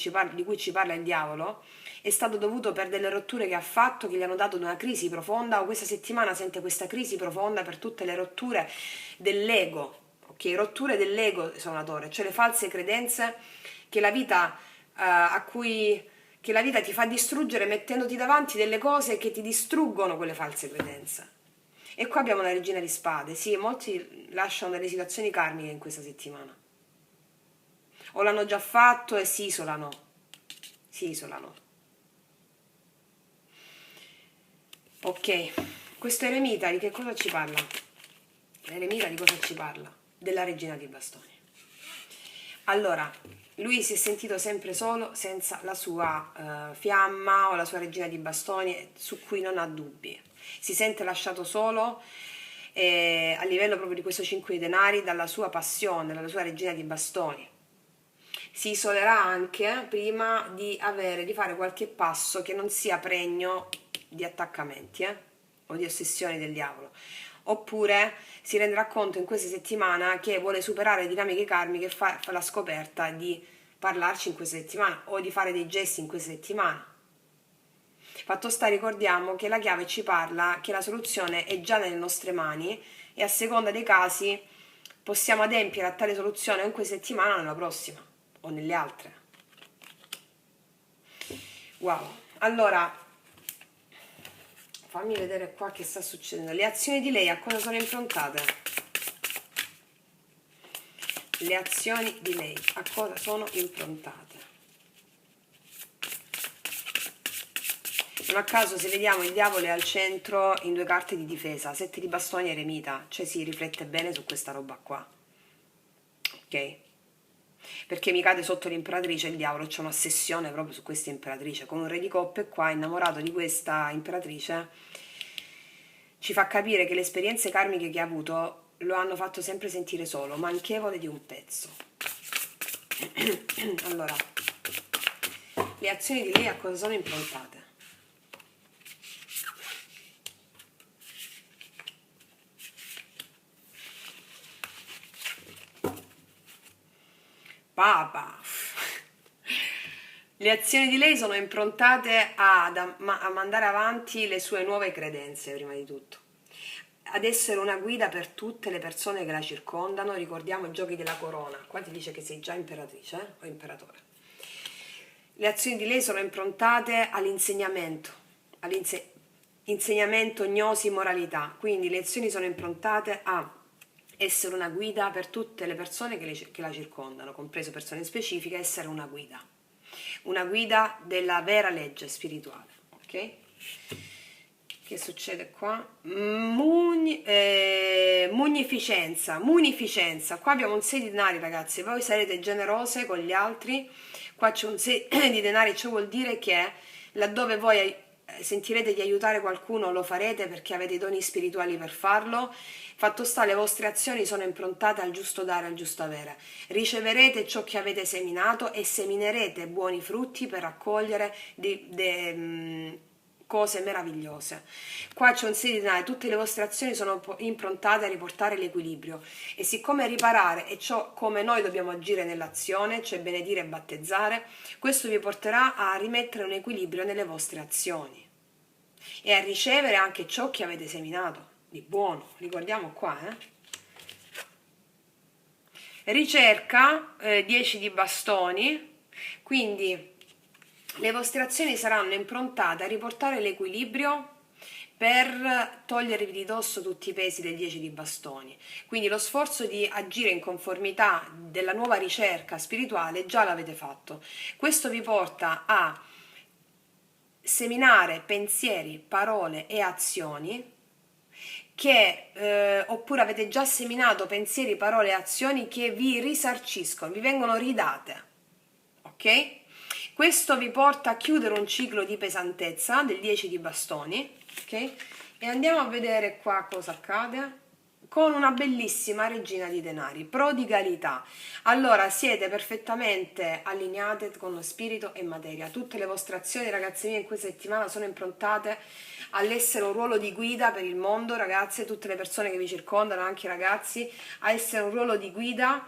cui ci parla il diavolo, è stato dovuto per delle rotture che ha fatto, che gli hanno dato una crisi profonda, o questa settimana sente questa crisi profonda per tutte le rotture dell'ego, ok? Rotture dell'ego sono la torre, cioè le false credenze che la vita che la vita ti fa distruggere mettendoti davanti delle cose che ti distruggono quelle false credenze. E qua abbiamo la regina di spade, sì, molti lasciano delle situazioni karmiche in questa settimana. O l'hanno già fatto e si isolano. Si isolano. Ok, questo eremita di che cosa ci parla? L'eremita di cosa ci parla? Della regina di bastoni. Allora, lui si è sentito sempre solo senza la sua fiamma o la sua regina di bastoni su cui non ha dubbi. Si sente lasciato solo a livello proprio di questo 5 di denari dalla sua passione, dalla sua regina di bastoni. Si isolerà anche prima di fare qualche passo che non sia pregno di attaccamenti o di ossessioni del diavolo, oppure si renderà conto in questa settimana che vuole superare le dinamiche karmiche e fa la scoperta di parlarci in questa settimana o di fare dei gesti in questa settimana. Fatto sta, ricordiamo che la chiave ci parla che la soluzione è già nelle nostre mani e a seconda dei casi possiamo adempiere a tale soluzione in questa settimana o nella prossima o nelle altre. Wow, allora fammi vedere qua che sta succedendo. Le azioni di lei a cosa sono improntate? Le azioni di lei a cosa sono improntate? Non a caso se vediamo il diavolo è al centro in 2 carte di difesa, 7 di bastoni e eremita, cioè si riflette bene su questa roba qua. Ok? Perché mi cade sotto l'imperatrice il diavolo, c'è un'ossessione proprio su questa imperatrice, con un re di coppe qua innamorato di questa imperatrice, ci fa capire che le esperienze karmiche che ha avuto lo hanno fatto sempre sentire solo, manchevole di un pezzo. Allora, le azioni di lei a cosa sono improntate? Papa. Le azioni di lei sono improntate a mandare avanti le sue nuove credenze, prima di tutto, ad essere una guida per tutte le persone che la circondano. Ricordiamo i giochi della corona, qua ti dice che sei già imperatrice o imperatore. Le azioni di lei sono improntate all'insegnamento, insegnamento, gnosi, moralità, quindi le azioni sono improntate a essere una guida per tutte le persone che la circondano, compreso persone specifiche, essere una guida della vera legge spirituale, ok? Che succede qua? Munificenza, qua abbiamo un 6 di denari ragazzi, voi sarete generose con gli altri, qua c'è un 6 di denari, ciò vuol dire che laddove voi sentirete di aiutare qualcuno lo farete perché avete i doni spirituali per farlo. Fatto sta, le vostre azioni sono improntate al giusto dare, al giusto avere. Riceverete ciò che avete seminato e seminerete buoni frutti per raccogliere cose meravigliose. Qua c'è un 6 di denari, tutte le vostre azioni sono improntate a riportare l'equilibrio e siccome riparare è ciò come noi dobbiamo agire nell'azione, cioè benedire e battezzare, questo vi porterà a rimettere un equilibrio nelle vostre azioni e a ricevere anche ciò che avete seminato di buono. Ricordiamo qua, Ricerca, 10 di bastoni, quindi le vostre azioni saranno improntate a riportare l'equilibrio per togliervi di dosso tutti i pesi del 10 di bastoni. Quindi lo sforzo di agire in conformità della nuova ricerca spirituale già l'avete fatto. Questo vi porta a seminare pensieri, parole e azioni che oppure avete già seminato pensieri, parole e azioni che vi risarciscono, vi vengono ridate. Ok? Questo vi porta a chiudere un ciclo di pesantezza del 10 di bastoni, ok? E andiamo a vedere qua cosa accade con una bellissima regina di denari, prodigalità. Allora siete perfettamente allineate con spirito e materia. Tutte le vostre azioni, ragazze mie, in questa settimana sono improntate all'essere un ruolo di guida per il mondo, ragazze, tutte le persone che vi circondano, anche i ragazzi, a essere un ruolo di guida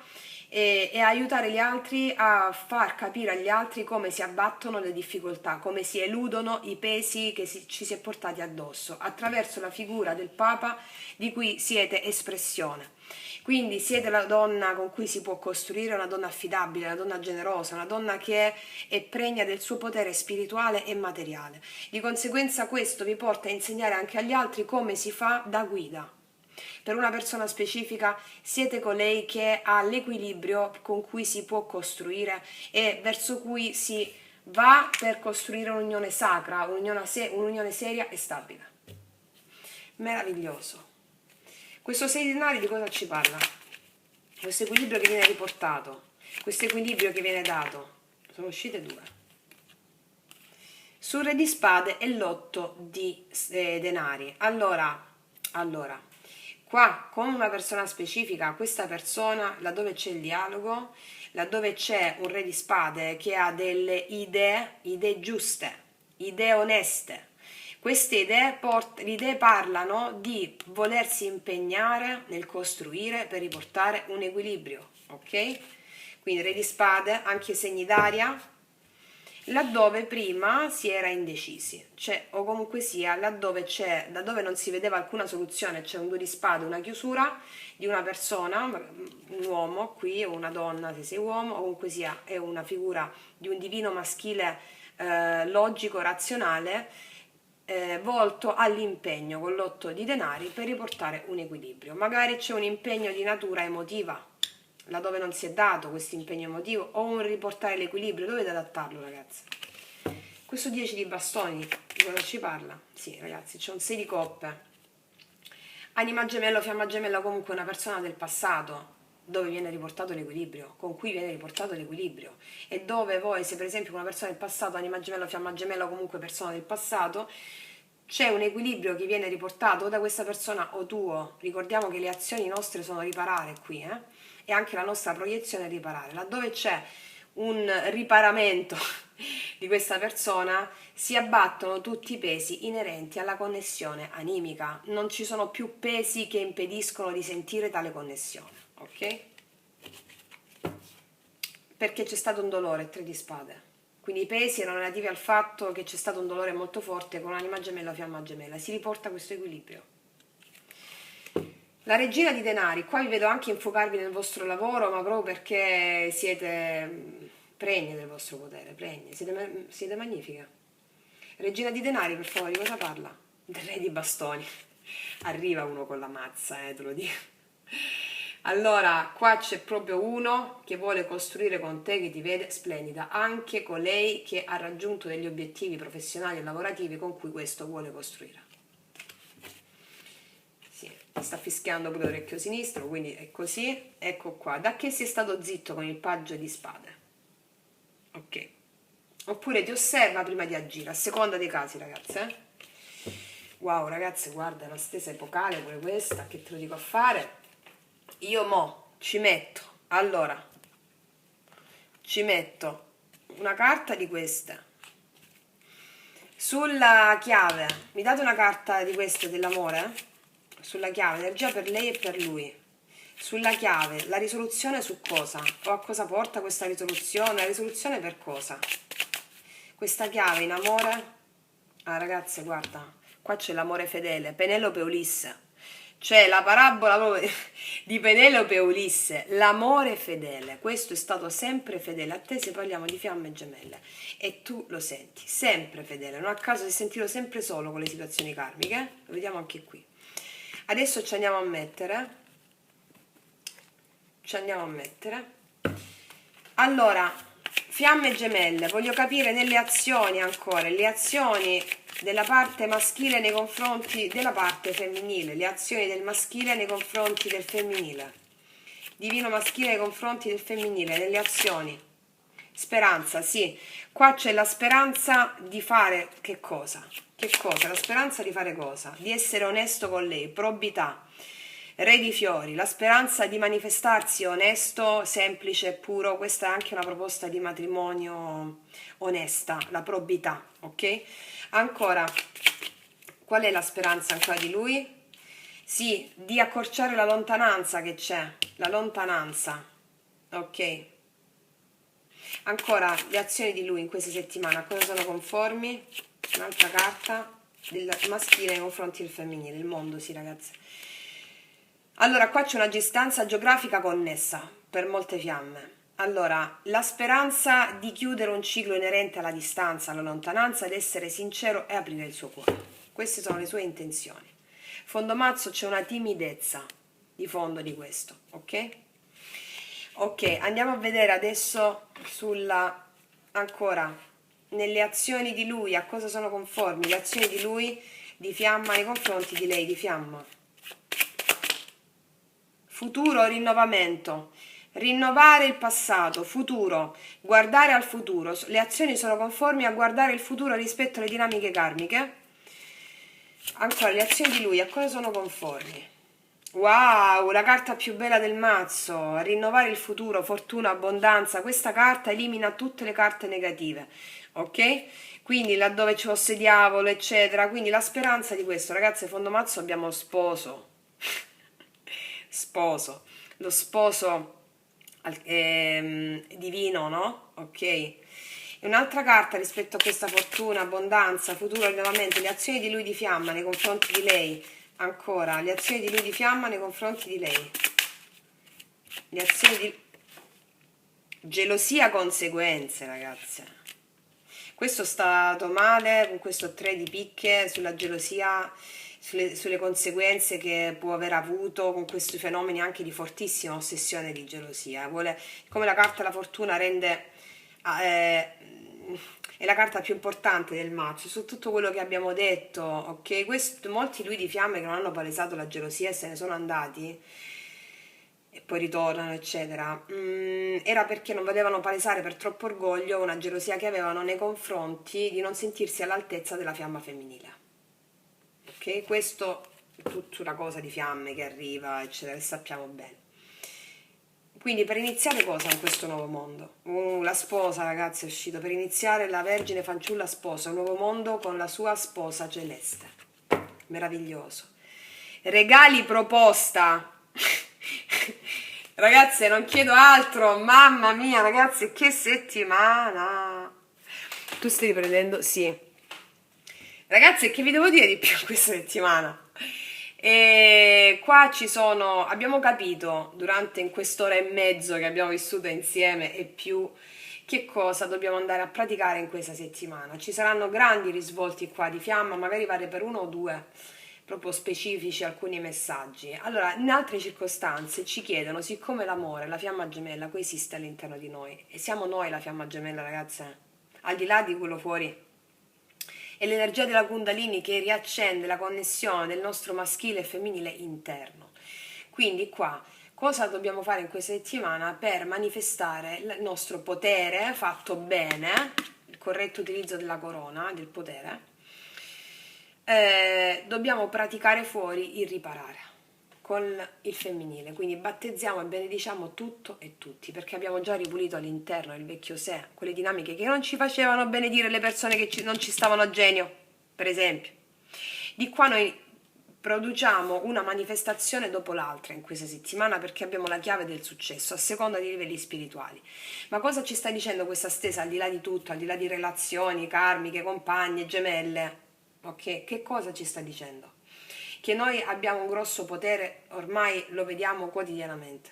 e aiutare gli altri a far capire agli altri come si abbattono le difficoltà, come si eludono i pesi che ci si è portati addosso, attraverso la figura del Papa di cui siete espressione. Quindi siete la donna con cui si può costruire, una donna affidabile, una donna generosa, una donna che è pregna del suo potere spirituale e materiale. Di conseguenza questo vi porta a insegnare anche agli altri come si fa da guida. Per una persona specifica siete colei che ha l'equilibrio con cui si può costruire e verso cui si va per costruire un'unione sacra, un'unione seria e stabile. Meraviglioso. Questo 6 di denari di cosa ci parla? Questo equilibrio che viene riportato, questo equilibrio che viene dato. Sono uscite due. Sul re di spade e l'8 di denari. Allora, qua con una persona specifica, questa persona, laddove c'è il dialogo, laddove c'è un re di spade che ha delle idee giuste, idee oneste, queste idee parlano di volersi impegnare nel costruire per riportare un equilibrio, ok? Quindi re di spade, anche segni d'aria, laddove prima si era indecisi, cioè, o comunque sia laddove non si vedeva alcuna soluzione, c'è un 2 di spade, una chiusura di una persona, un uomo qui o una donna se sei uomo, o comunque sia è una figura di un divino maschile logico, razionale, volto all'impegno con l'8 di denari per riportare un equilibrio. Magari c'è un impegno di natura emotiva, laddove non si è dato questo impegno emotivo, o un riportare l'equilibrio, dovete adattarlo, ragazzi. Questo 10 di bastoni, di cosa ci parla? Sì, ragazzi, c'è un 6 di coppe. Anima gemella, fiamma gemella, comunque una persona del passato, dove viene riportato l'equilibrio, con cui viene riportato l'equilibrio, e dove voi, se per esempio una persona del passato, anima gemella, fiamma gemella, comunque persona del passato, c'è un equilibrio che viene riportato o da questa persona o tuo. Ricordiamo che le azioni nostre sono riparare qui, e anche la nostra proiezione è riparare. Laddove c'è un riparamento di questa persona si abbattono tutti i pesi inerenti alla connessione animica, non ci sono più pesi che impediscono di sentire tale connessione, ok? Perché c'è stato un dolore, 3 di spade. Quindi i pesi erano relativi al fatto che c'è stato un dolore molto forte con l'anima gemella o fiamma gemella. Si riporta questo equilibrio. La regina di denari, qua vi vedo anche infuocarvi nel vostro lavoro, ma proprio perché siete pregne del vostro potere, pregne, siete magnifiche. Regina di denari, per favore, di cosa parla? Del re di bastoni. Arriva uno con la mazza, te lo dico. Allora, qua c'è proprio uno che vuole costruire con te, che ti vede splendida, anche colei che ha raggiunto degli obiettivi professionali e lavorativi con cui questo vuole costruire. Sì, mi sta fischiando pure l'orecchio sinistro, quindi è così. Ecco qua, da che sei stato zitto con il paggio di spade? Ok. Oppure ti osserva prima di agire, a seconda dei casi, ragazze. Wow, ragazze, guarda, la stesa epocale pure questa, che te lo dico a fare. Io ci metto una carta di queste sulla chiave. Mi date una carta di queste dell'amore? Sulla chiave, energia per lei e per lui. Sulla chiave, la risoluzione su cosa? O a cosa porta questa risoluzione? La risoluzione per cosa? Questa chiave in amore? Ah, ragazze, guarda, qua c'è l'amore fedele, Penelope e Ulisse. C'è la parabola proprio di Penelope e Ulisse, l'amore fedele. Questo è stato sempre fedele a te se parliamo di fiamme gemelle. E tu lo senti, sempre fedele. Non a caso si è sentito sempre solo con le situazioni karmiche. Lo vediamo anche qui. Adesso ci andiamo a mettere. Allora, fiamme gemelle, voglio capire nelle azioni ancora, le azioni della parte maschile nei confronti della parte femminile, le azioni del maschile nei confronti del femminile, divino maschile nei confronti del femminile, nelle azioni. Speranza, sì, qua c'è la speranza di fare che cosa? Che cosa? La speranza di fare cosa? Di essere onesto con lei, probità. Re di fiori, la speranza di manifestarsi onesto, semplice e puro, questa è anche una proposta di matrimonio onesta, la probità, ok? Ancora, qual è la speranza ancora di lui? Sì, di accorciare la lontananza che c'è, la lontananza, ok? Ancora, le azioni di lui in questa settimana, a cosa sono conformi? Un'altra carta del maschile nei confronti del femminile, il mondo, sì ragazzi. Allora, qua c'è una distanza geografica connessa per molte fiamme. Allora, la speranza di chiudere un ciclo inerente alla distanza, alla lontananza, ed essere sincero e aprire il suo cuore. Queste sono le sue intenzioni. Fondomazzo c'è una timidezza di fondo di questo, ok? Ok, andiamo a vedere adesso ancora, nelle azioni di lui, a cosa sono conformi le azioni di lui di fiamma nei confronti di lei, di fiamma. Futuro, rinnovamento, rinnovare il passato, futuro, guardare al futuro. Le azioni sono conformi a guardare il futuro rispetto alle dinamiche karmiche. Ancora, le azioni di lui, a cosa sono conformi? Wow, la carta più bella del mazzo, rinnovare il futuro, fortuna, abbondanza. Questa carta elimina tutte le carte negative, ok? Quindi laddove c'è fosse diavolo, eccetera. Quindi la speranza di questo, ragazzi, fondo mazzo abbiamo sposo. Sposo, lo sposo divino, no? Ok. E un'altra carta rispetto a questa fortuna, abbondanza, futuro, rinnovamento, le azioni di lui di fiamma nei confronti di lei. Ancora, le azioni di lui di fiamma nei confronti di lei. Le azioni di gelosia, conseguenze, ragazze. Questo è stato male con questo 3 di picche sulla gelosia, sulle conseguenze che può aver avuto con questi fenomeni anche di fortissima ossessione di gelosia. Come la carta della fortuna rende è la carta più importante del mazzo, su tutto quello che abbiamo detto, ok? Molti lui di fiamme che non hanno palesato la gelosia e se ne sono andati e poi ritornano, eccetera, era perché non volevano palesare per troppo orgoglio una gelosia che avevano nei confronti di non sentirsi all'altezza della fiamma femminile. Ok? Questo è tutta una cosa di fiamme che arriva, eccetera, e sappiamo bene. Quindi per iniziare cosa in questo nuovo mondo? La sposa, ragazzi, è uscito per iniziare la Vergine Fanciulla sposa, un nuovo mondo con la sua sposa celeste. Meraviglioso. Regali proposta. Ragazze, non chiedo altro, mamma mia, ragazzi, che settimana! Tu stai riprendendo? Sì. Ragazzi, che vi devo dire di più questa settimana? E qua abbiamo capito durante in quest'ora e mezzo che abbiamo vissuto insieme e più che cosa dobbiamo andare a praticare in questa settimana. Ci saranno grandi risvolti qua di fiamma, magari vale per uno o due proprio specifici alcuni messaggi. Allora, in altre circostanze ci chiedono, siccome l'amore, la fiamma gemella coesiste all'interno di noi, e siamo noi la fiamma gemella, ragazze, al di là di quello fuori, è l'energia della Kundalini che riaccende la connessione del nostro maschile e femminile interno. Quindi qua, cosa dobbiamo fare in questa settimana per manifestare il nostro potere fatto bene, il corretto utilizzo della corona, del potere? Dobbiamo praticare fuori il riparare con il femminile, quindi battezziamo e benediciamo tutto e tutti, perché abbiamo già ripulito all'interno del vecchio sé quelle dinamiche che non ci facevano benedire le persone che non ci stavano a genio, per esempio. Di qua noi produciamo una manifestazione dopo l'altra in questa settimana perché abbiamo la chiave del successo a seconda dei livelli spirituali. Ma cosa ci sta dicendo questa stesa, al di là di tutto, al di là di relazioni karmiche, compagne, gemelle? Ok, che cosa ci sta dicendo? che noi abbiamo un grosso potere, ormai lo vediamo quotidianamente.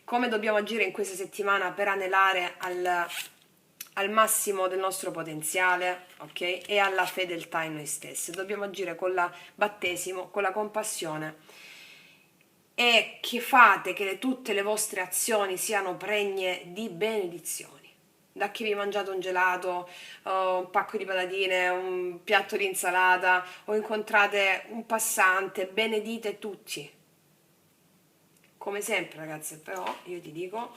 Come dobbiamo agire in questa settimana per anelare al massimo del nostro potenziale, ok? E alla fedeltà in noi stessi. Dobbiamo agire con la battesimo, con la compassione, e che fate che tutte le vostre azioni siano pregne di benedizioni. Da che vi mangiate un gelato, un pacco di patatine, un piatto di insalata, o incontrate un passante, benedite tutti. Come sempre, ragazze, però io ti dico,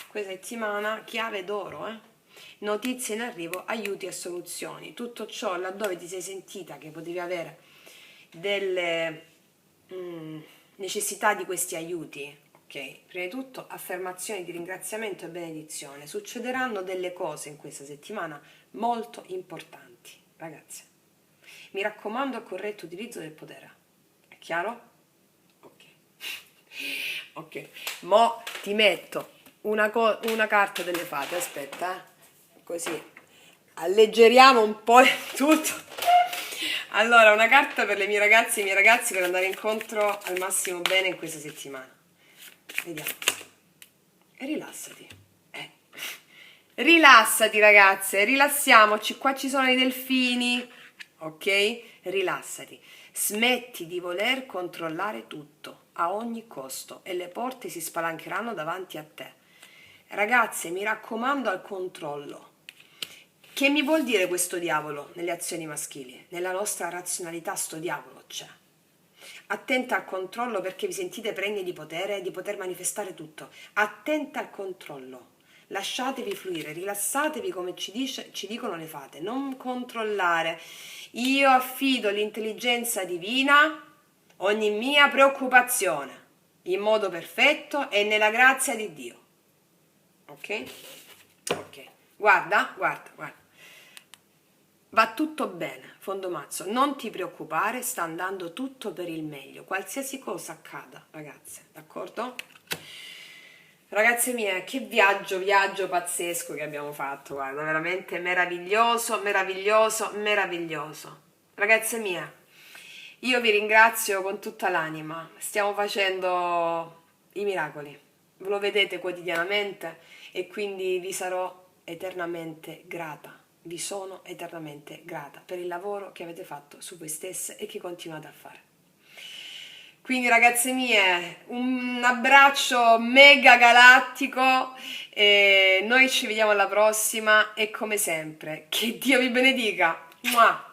questa settimana chiave d'oro, notizie in arrivo, aiuti e soluzioni. Tutto ciò laddove ti sei sentita che potevi avere delle necessità di questi aiuti, ok? Prima di tutto affermazioni di ringraziamento e benedizione. Succederanno delle cose in questa settimana molto importanti, ragazze. Mi raccomando al corretto utilizzo del potere. È chiaro? Ok. Ok. Mo ti metto una carta delle fate, aspetta, così alleggeriamo un po' tutto. Allora, una carta per le mie ragazze e i miei ragazzi per andare incontro al massimo bene in questa settimana. Vediamo. E rilassati. Rilassati, ragazze, rilassiamoci. Qua ci sono i delfini, ok? Rilassati. Smetti di voler controllare tutto a ogni costo e le porte si spalancheranno davanti a te. Ragazze, mi raccomando al controllo. Che mi vuol dire questo diavolo nelle azioni maschili? Nella nostra razionalità sto diavolo c'è. Attenta al controllo perché vi sentite pregne di poter manifestare tutto. Attenta al controllo. Lasciatevi fluire, rilassatevi come ci dicono le fate. Non controllare. Io affido l'intelligenza divina ogni mia preoccupazione in modo perfetto e nella grazia di Dio. Ok? Ok. Guarda. Va tutto bene, Fondomazzo, non ti preoccupare, sta andando tutto per il meglio, qualsiasi cosa accada, ragazze, d'accordo? Ragazze mie, che viaggio pazzesco che abbiamo fatto, guarda, veramente meraviglioso. Ragazze mie, io vi ringrazio con tutta l'anima, stiamo facendo i miracoli, lo vedete quotidianamente e quindi vi sarò eternamente grata. Vi sono eternamente grata per il lavoro che avete fatto su voi stesse e che continuate a fare. Quindi ragazze mie, un abbraccio mega galattico, noi ci vediamo alla prossima e come sempre, che Dio vi benedica! Mua!